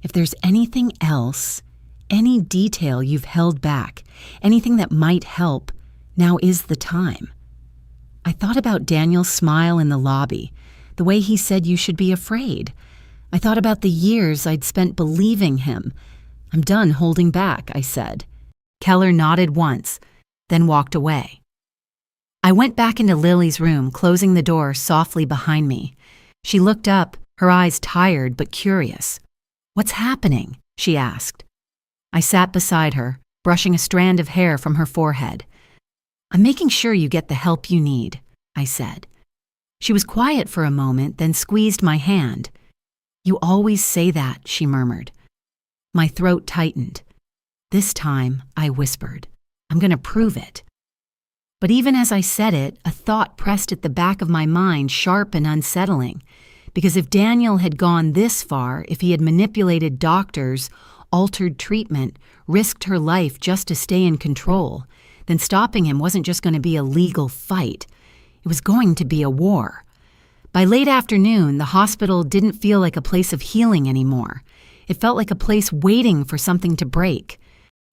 "if there's anything else, any detail you've held back, anything that might help, now is the time." I thought about Daniel's smile in the lobby, the way he said you should be afraid. I thought about the years I'd spent believing him. I'm done holding back, I said. Keller nodded once, then walked away. I went back into Lily's room, closing the door softly behind me. She looked up, her eyes tired but curious. "What's happening?" she asked. I sat beside her, brushing a strand of hair from her forehead. "I'm making sure you get the help you need," I said. She was quiet for a moment, then squeezed my hand. "You always say that," she murmured. My throat tightened. This time, I whispered, "I'm going to prove it." But even as I said it, a thought pressed at the back of my mind, sharp and unsettling. Because if Daniel had gone this far, if he had manipulated doctors, altered treatment, risked her life just to stay in control, then stopping him wasn't just going to be a legal fight. It was going to be a war. By late afternoon, the hospital didn't feel like a place of healing anymore. It felt like a place waiting for something to break.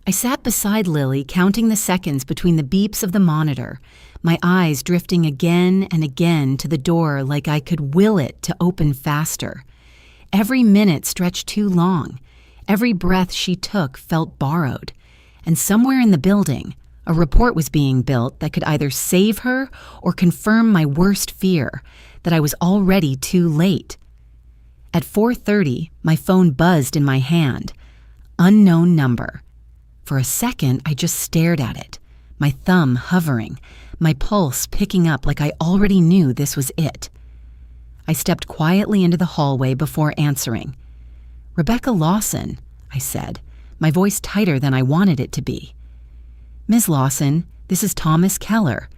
I sat beside Lily, counting the seconds between the beeps of the monitor, my eyes drifting again and again to the door like I could will it to open faster. Every minute stretched too long. Every breath she took felt borrowed. And somewhere in the building, a report was being built that could either save her or confirm my worst fear, that I was already too late. At 4:30, my phone buzzed in my hand. Unknown number. For a second, I just stared at it, my thumb hovering, my pulse picking up like I already knew this was it. I stepped quietly into the hallway before answering. "Rebecca Lawson," I said, my voice tighter than I wanted it to be. "Ms. Lawson, this is Thomas Keller,"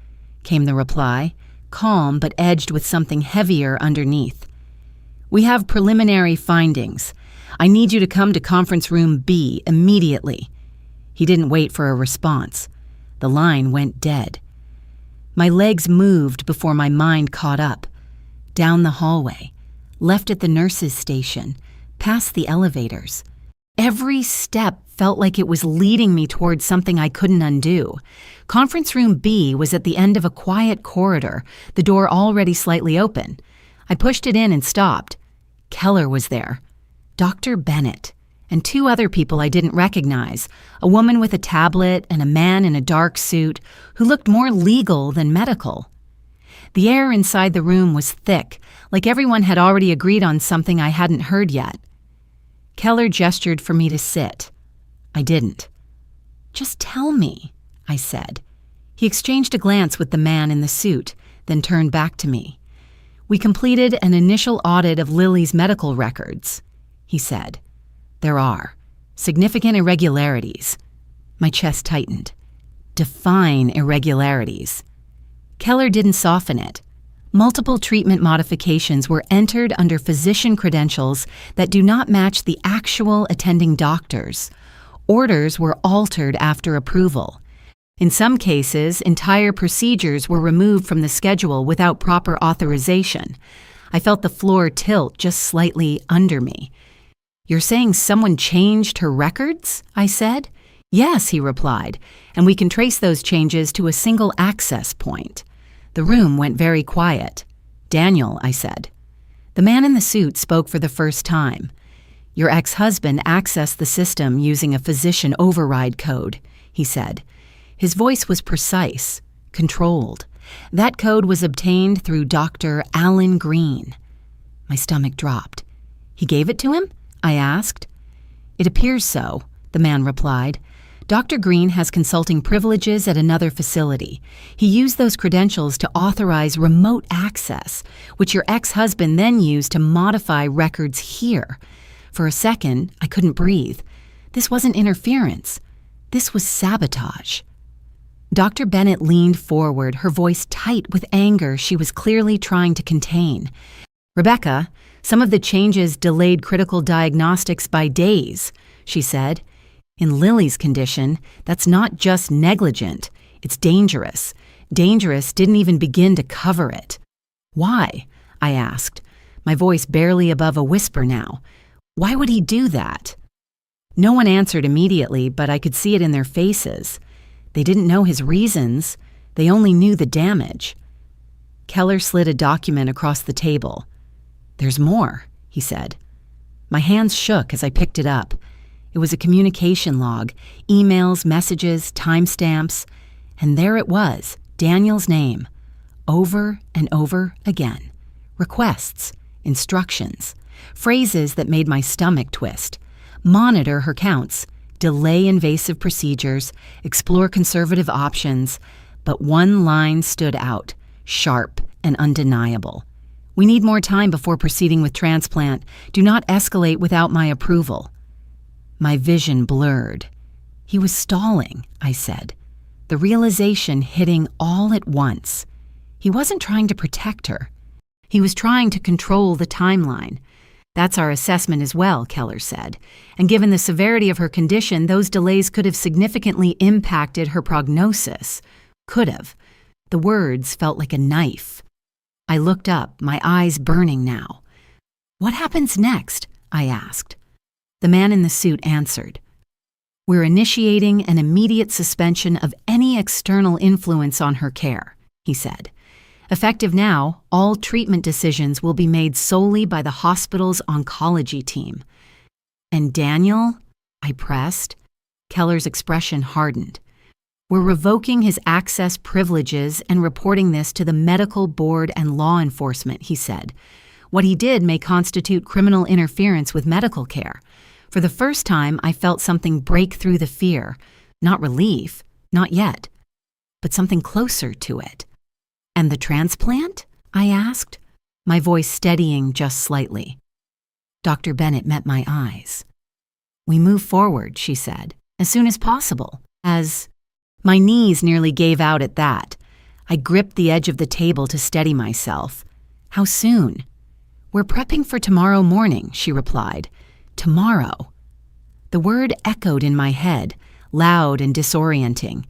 came the reply, calm but edged with something heavier underneath. "We have preliminary findings. I need you to come to conference room B immediately." He didn't wait for a response. The line went dead. My legs moved before my mind caught up. Down the hallway, left at the nurses' station, past the elevators. Every step felt like it was leading me towards something I couldn't undo. Conference room B was at the end of a quiet corridor, the door already slightly open. I pushed it in and stopped. Keller was there. Dr. Bennett. And two other people I didn't recognize, a woman with a tablet and a man in a dark suit who looked more legal than medical. The air inside the room was thick, like everyone had already agreed on something I hadn't heard yet. Keller gestured for me to sit. I didn't. "Just tell me," I said. He exchanged a glance with the man in the suit, then turned back to me. "We completed an initial audit of Lily's medical records," he said. "There are significant irregularities." My chest tightened. Define irregularities. Keller didn't soften it. Multiple treatment modifications were entered under physician credentials that do not match the actual attending doctors. Orders were altered after approval. In some cases, entire procedures were removed from the schedule without proper authorization. I felt the floor tilt just slightly under me. "You're saying someone changed her records?" I said. "Yes," he replied, "and we can trace those changes to a single access point." The room went very quiet. "Daniel," I said. The man in the suit spoke for the first time. "Your ex-husband accessed the system using a physician override code," he said. His voice was precise, controlled. That code was obtained through Dr. Alan Green. My stomach dropped. "He gave it to him?" I asked. "It appears so," the man replied. "Dr. Green has consulting privileges at another facility. He used those credentials to authorize remote access, which your ex-husband then used to modify records here. For a second, I couldn't breathe. This wasn't interference. This was sabotage." Dr. Bennett leaned forward, her voice tight with anger she was clearly trying to contain. "Rebecca, some of the changes delayed critical diagnostics by days," she said. "In Lily's condition, that's not just negligent, it's dangerous. Dangerous didn't even begin to cover it." "Why?" I asked, my voice barely above a whisper now. "Why would he do that?" No one answered immediately, but I could see it in their faces. They didn't know his reasons, they only knew the damage. Keller slid a document across the table. "There's more," he said. My hands shook as I picked it up. It was a communication log, emails, messages, timestamps, and there it was, Daniel's name, over and over again. Requests, instructions, phrases that made my stomach twist. Monitor her counts, delay invasive procedures, explore conservative options, but one line stood out, sharp and undeniable. We need more time before proceeding with transplant. Do not escalate without my approval. My vision blurred. He was stalling, I said, the realization hitting all at once. He wasn't trying to protect her. He was trying to control the timeline. That's our assessment as well, Keller said. And given the severity of her condition, those delays could have significantly impacted her prognosis. Could have. The words felt like a knife. I looked up, my eyes burning now. What happens next? I asked. The man in the suit answered. We're initiating an immediate suspension of any external influence on her care, he said. Effective now, all treatment decisions will be made solely by the hospital's oncology team. And Daniel? I pressed. Keller's expression hardened. We're revoking his access privileges and reporting this to the medical board and law enforcement, he said. What he did may constitute criminal interference with medical care. For the first time, I felt something break through the fear. Not relief, not yet, but something closer to it. And the transplant? I asked, my voice steadying just slightly. Dr. Bennett met my eyes. We move forward, she said, as soon as possible. My knees nearly gave out at that. I gripped the edge of the table to steady myself. How soon? We're prepping for tomorrow morning, she replied. Tomorrow. The word echoed in my head, loud and disorienting.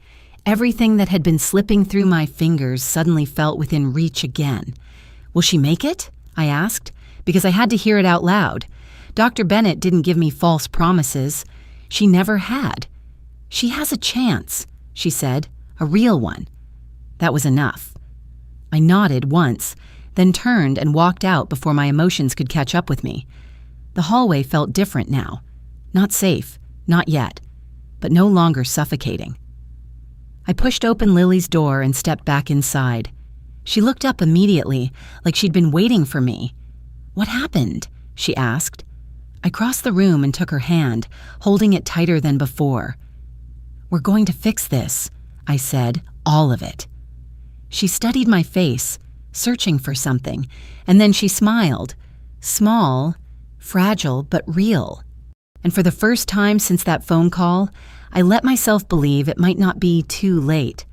Everything that had been slipping through my fingers suddenly felt within reach again. Will she make it? I asked, because I had to hear it out loud. Dr. Bennett didn't give me false promises. She never had. She has a chance, she said, a real one. That was enough. I nodded once, then turned and walked out before my emotions could catch up with me. The hallway felt different now. Not safe, not yet, but no longer suffocating. I pushed open Lily's door and stepped back inside. She looked up immediately, like she'd been waiting for me. What happened? She asked. I crossed the room and took her hand, holding it tighter than before. We're going to fix this, I said, all of it. She studied my face, searching for something, and then she smiled. Small, fragile, but real. And for the first time since that phone call, I let myself believe it might not be too late.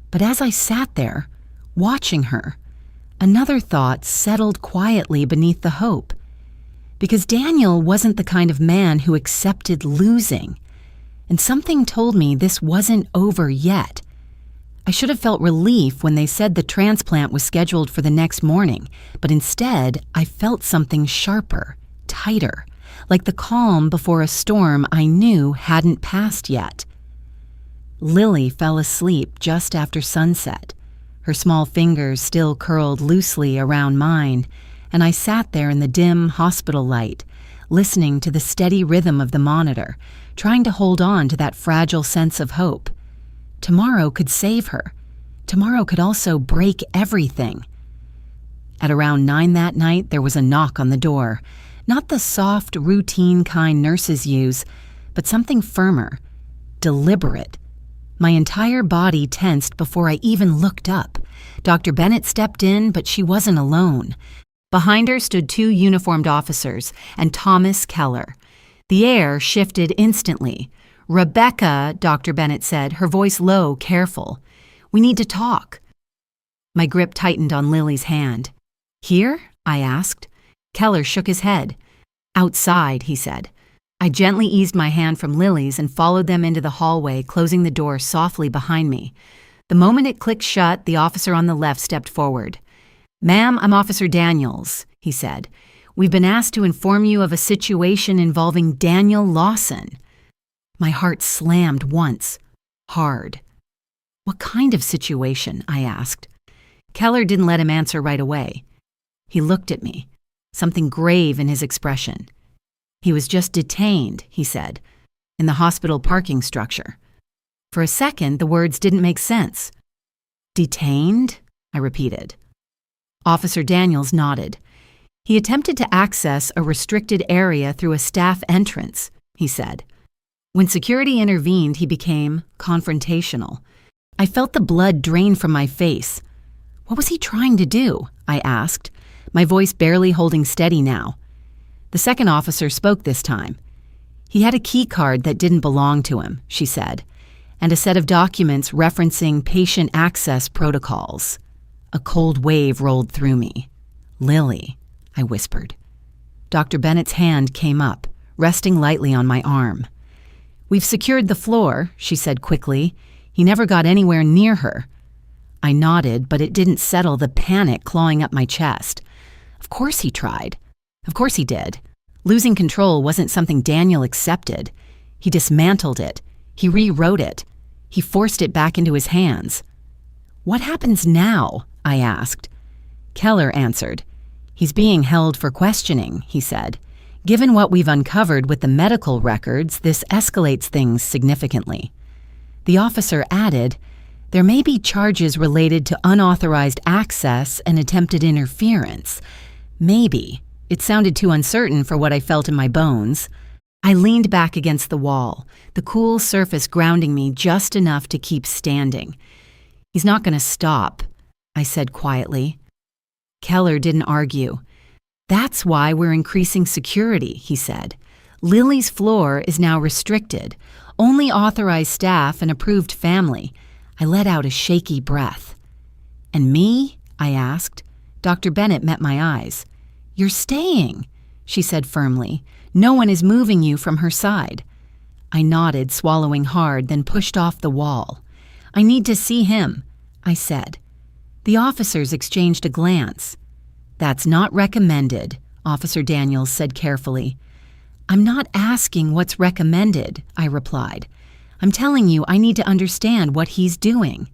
But as I sat there, watching her, another thought settled quietly beneath the hope. Because Daniel wasn't the kind of man who accepted losing. And something told me this wasn't over yet. I should have felt relief when they said the transplant was scheduled for the next morning, but instead I felt something sharper, tighter, like the calm before a storm I knew hadn't passed yet. Lily fell asleep just after sunset, her small fingers still curled loosely around mine, and I sat there in the dim hospital light, listening to the steady rhythm of the monitor, trying to hold on to that fragile sense of hope. Tomorrow could save her. Tomorrow could also break everything. At around 9 that night, there was a knock on the door. Not the soft, routine kind nurses use, but something firmer, deliberate. My entire body tensed before I even looked up. Dr. Bennett stepped in, but she wasn't alone. Behind her stood 2 uniformed officers and Thomas Keller. The air shifted instantly. Rebecca, Dr. Bennett said, her voice low, careful. We need to talk. My grip tightened on Lily's hand. Here? I asked. Keller shook his head. Outside, he said. I gently eased my hand from Lily's and followed them into the hallway, closing the door softly behind me. The moment it clicked shut, the officer on the left stepped forward. Ma'am, I'm Officer Daniels, he said. We've been asked to inform you of a situation involving Daniel Lawson. My heart slammed once, hard. What kind of situation? I asked. Keller didn't let him answer right away. He looked at me, something grave in his expression. He was just detained, he said, in the hospital parking structure. For a second, the words didn't make sense. Detained? I repeated. Officer Daniels nodded. He attempted to access a restricted area through a staff entrance, he said. When security intervened, he became confrontational. I felt the blood drain from my face. What was he trying to do? I asked, my voice barely holding steady now. The second officer spoke this time. He had a key card that didn't belong to him, she said, and a set of documents referencing patient access protocols. A cold wave rolled through me. Lily, I whispered. Dr. Bennett's hand came up, resting lightly on my arm. We've secured the floor, she said quickly. He never got anywhere near her. I nodded, but it didn't settle the panic clawing up my chest. Of course he tried. Of course he did. Losing control wasn't something Daniel accepted. He dismantled it. He rewrote it. He forced it back into his hands. What happens now? I asked. Keller answered. He's being held for questioning, he said. Given what we've uncovered with the medical records, this escalates things significantly. The officer added, there may be charges related to unauthorized access and attempted interference. Maybe. It sounded too uncertain for what I felt in my bones. I leaned back against the wall, the cool surface grounding me just enough to keep standing. He's not going to stop, I said quietly. Keller didn't argue. That's why we're increasing security, he said. Lily's floor is now restricted. Only authorized staff and approved family. I let out a shaky breath. And me? I asked. Dr. Bennett met my eyes. You're staying, she said firmly. No one is moving you from her side. I nodded, swallowing hard, then pushed off the wall. I need to see him, I said. The officers exchanged a glance. That's not recommended, Officer Daniels said carefully. I'm not asking what's recommended, I replied. I'm telling you I need to understand what he's doing.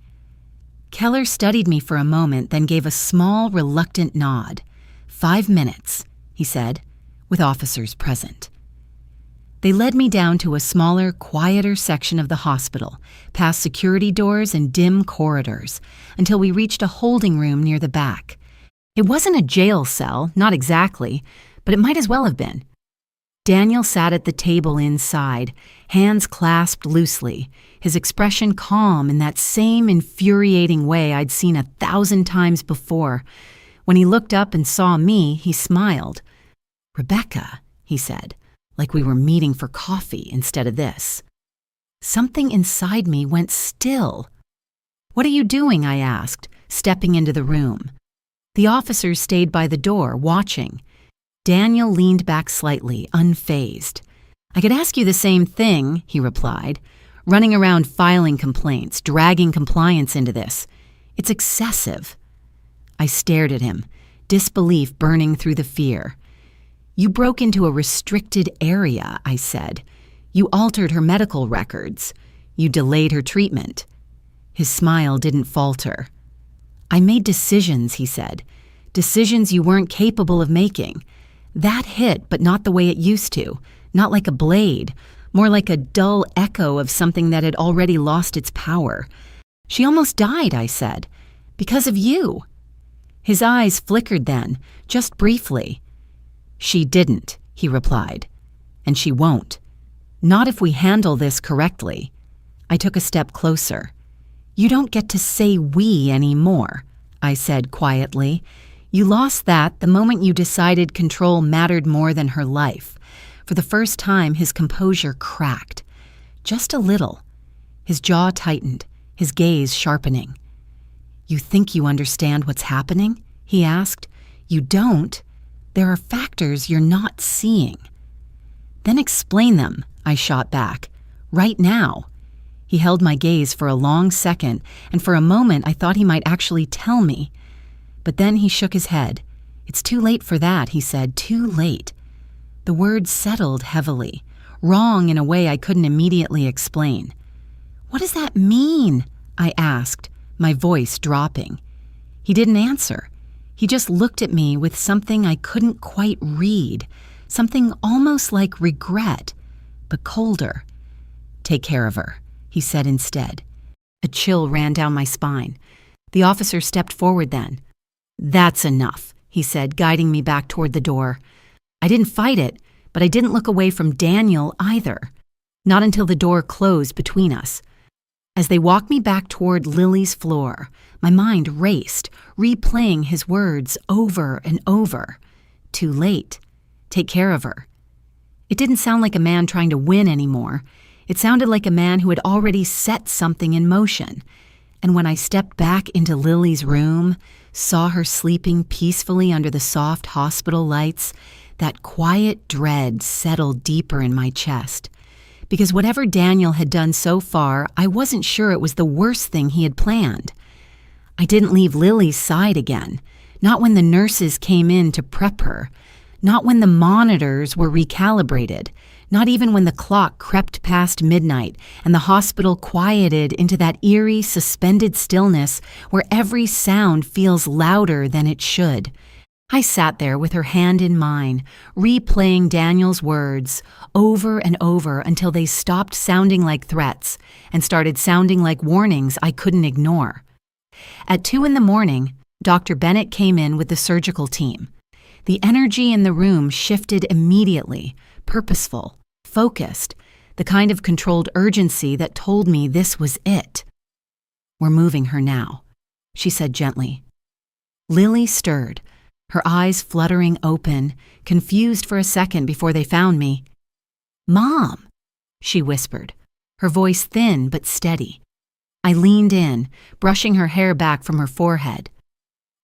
Keller studied me for a moment, then gave a small, reluctant nod. 5 minutes, he said, with officers present. They led me down to a smaller, quieter section of the hospital, past security doors and dim corridors, until we reached a holding room near the back. It wasn't a jail cell, not exactly, but it might as well have been. Daniel sat at the table inside, hands clasped loosely, his expression calm in that same infuriating way I'd seen 1,000 times before. When he looked up and saw me, he smiled. "Rebecca," he said, like we were meeting for coffee instead of this. Something inside me went still. "What are you doing?" I asked, stepping into the room. The officers stayed by the door, watching. Daniel leaned back slightly, unfazed. "I could ask you the same thing," he replied, "running around filing complaints, dragging compliance into this. It's excessive." I stared at him, disbelief burning through the fear. "You broke into a restricted area," I said. "You altered her medical records. You delayed her treatment." His smile didn't falter. "I made decisions," he said. "Decisions you weren't capable of making. That hit, but not the way it used to. Not like a blade. More like a dull echo of something that had already lost its power. She almost died," I said. "Because of you." His eyes flickered then, just briefly. "She didn't," he replied. "And she won't. Not if we handle this correctly." I took a step closer. "You don't get to say we anymore," I said quietly. "You lost that the moment you decided control mattered more than her life." For the first time, his composure cracked. Just a little. His jaw tightened, his gaze sharpening. "You think you understand what's happening?" he asked. "You don't. There are factors you're not seeing." "Then explain them," I shot back. "Right now." He held my gaze for a long second, and for a moment I thought he might actually tell me. But then he shook his head. "It's too late for that," he said. "Too late." The words settled heavily, wrong in a way I couldn't immediately explain. "What does that mean?" I asked, my voice dropping. He didn't answer. He just looked at me with something I couldn't quite read, something almost like regret, but colder. "Take care of her," he said instead. A chill ran down my spine. The officer stepped forward then. "That's enough," he said, guiding me back toward the door. I didn't fight it, but I didn't look away from Daniel either. Not until the door closed between us. As they walked me back toward Lily's floor, my mind raced, replaying his words over and over. Too late. Take care of her. It didn't sound like a man trying to win anymore. It sounded like a man who had already set something in motion. And when I stepped back into Lily's room, saw her sleeping peacefully under the soft hospital lights, that quiet dread settled deeper in my chest. Because whatever Daniel had done so far, I wasn't sure it was the worst thing he had planned. I didn't leave Lily's side again, not when the nurses came in to prep her, not when the monitors were recalibrated, not even when the clock crept past midnight and the hospital quieted into that eerie, suspended stillness where every sound feels louder than it should. I sat there with her hand in mine, replaying Daniel's words over and over until they stopped sounding like threats and started sounding like warnings I couldn't ignore. At 2 a.m, Dr. Bennett came in with the surgical team. The energy in the room shifted immediately, purposeful, focused, the kind of controlled urgency that told me this was it. "We're moving her now," she said gently. Lily stirred, her eyes fluttering open, confused for a second before they found me. "Mom," she whispered, her voice thin but steady. I leaned in, brushing her hair back from her forehead.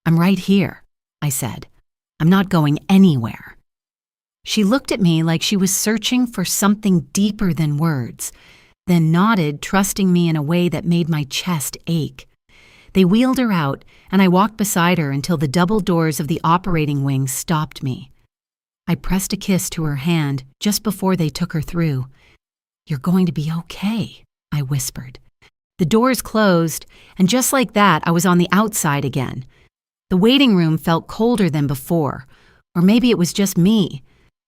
"I'm right here," I said. "I'm not going anywhere." She looked at me like she was searching for something deeper than words, then nodded, trusting me in a way that made my chest ache. They wheeled her out, and I walked beside her until the double doors of the operating wing stopped me. I pressed a kiss to her hand just before they took her through. "You're going to be okay," I whispered. The doors closed, and just like that, I was on the outside again. The waiting room felt colder than before, or maybe it was just me.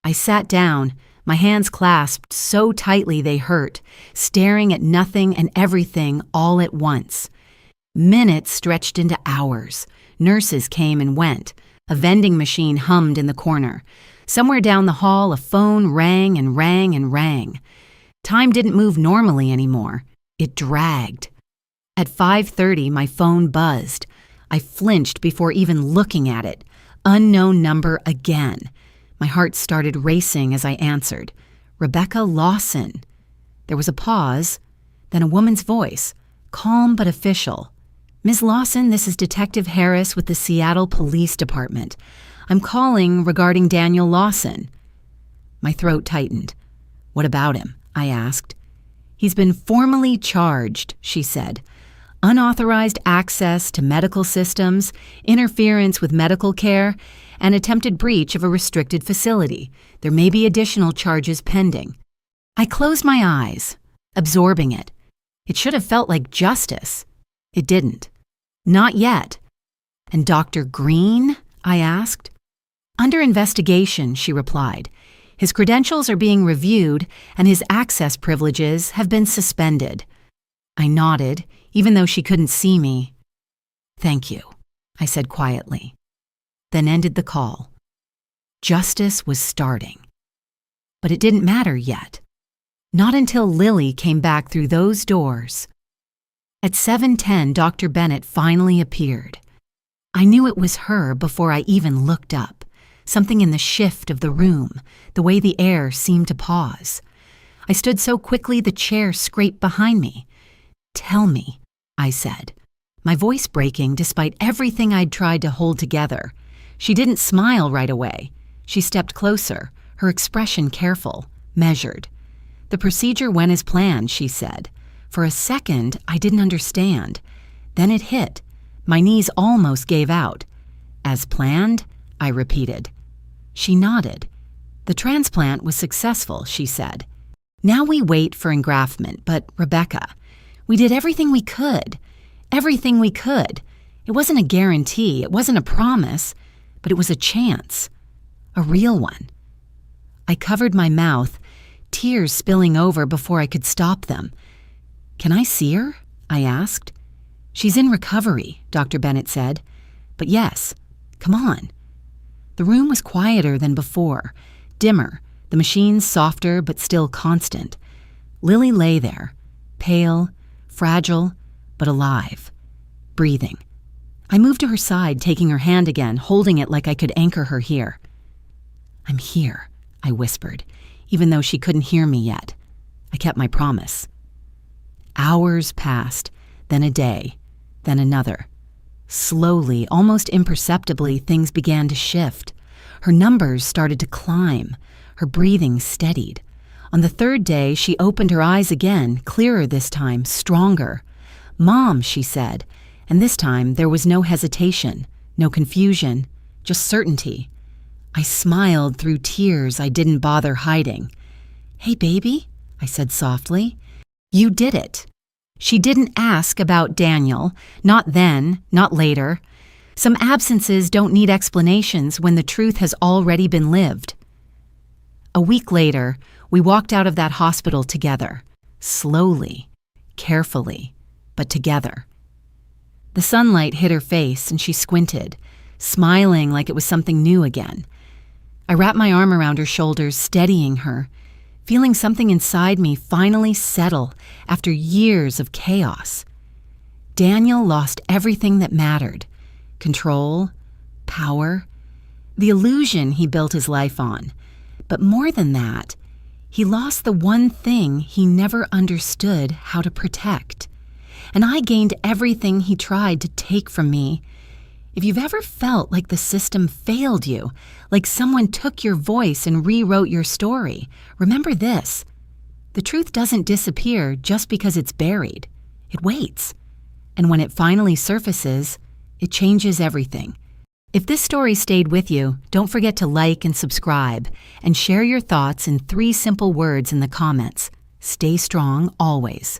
I sat down, my hands clasped so tightly they hurt, staring at nothing and everything all at once. Minutes stretched into hours. Nurses came and went. A vending machine hummed in the corner. Somewhere down the hall, a phone rang and rang and rang. Time didn't move normally anymore. It dragged. At 5:30, my phone buzzed. I flinched before even looking at it. Unknown number again. My heart started racing as I answered. Rebecca Lawson. There was a pause, then a woman's voice, calm but official. "Ms. Lawson, this is Detective Harris with the Seattle Police Department. I'm calling regarding Daniel Lawson." My throat tightened. "What about him?" I asked. "He's been formally charged," she said. "Unauthorized access to medical systems, interference with medical care, and attempted breach of a restricted facility. There may be additional charges pending." I closed my eyes, absorbing it. It should have felt like justice. It didn't. Not yet. "And Dr. Green?" I asked. "Under investigation," she replied. "His credentials are being reviewed, and his access privileges have been suspended." I nodded, even though she couldn't see me. "Thank you," I said quietly, then ended the call. Justice was starting. But it didn't matter yet. Not until Lily came back through those doors. At 7:10, Dr. Bennett finally appeared. I knew it was her before I even looked up. Something in the shift of the room, the way the air seemed to pause. I stood so quickly the chair scraped behind me. "Tell me," I said, my voice breaking despite everything I'd tried to hold together. She didn't smile right away. She stepped closer, her expression careful, measured. "The procedure went as planned," she said. For a second, I didn't understand. Then it hit. My knees almost gave out. "As planned?" I repeated. She nodded. "The transplant was successful," she said. "Now we wait for engraftment, but Rebecca, we did everything we could. Everything we could. It wasn't a guarantee, it wasn't a promise, but it was a chance. A real one." I covered my mouth, tears spilling over before I could stop them. "Can I see her?" I asked. "She's in recovery," Dr. Bennett said. "But yes, come on." The room was quieter than before, dimmer, the machines softer but still constant. Lily lay there, pale, fragile, but alive, breathing. I moved to her side, taking her hand again, holding it like I could anchor her here. "I'm here," I whispered, even though she couldn't hear me yet. I kept my promise. Hours passed, then a day, then another. Slowly, almost imperceptibly, things began to shift. Her numbers started to climb. Her breathing steadied. On the third day, she opened her eyes again, clearer this time, stronger. "Mom," she said, and this time there was no hesitation, no confusion, just certainty. I smiled through tears I didn't bother hiding. "Hey, baby," I said softly. "You did it." She didn't ask about Daniel, not then, not later. Some absences don't need explanations when the truth has already been lived. A week later, we walked out of that hospital together, slowly, carefully, but together. The sunlight hit her face and she squinted, smiling like it was something new again. I wrapped my arm around her shoulders, steadying her, feeling something inside me finally settle after years of chaos. Daniel lost everything that mattered: control, power, the illusion he built his life on. But more than that, he lost the one thing he never understood how to protect. And I gained everything he tried to take from me. If you've ever felt like the system failed you, like someone took your voice and rewrote your story, remember this: the truth doesn't disappear just because it's buried. It waits. And when it finally surfaces, it changes everything. If this story stayed with you, don't forget to like and subscribe, and share your thoughts in 3 simple words in the comments. Stay strong always.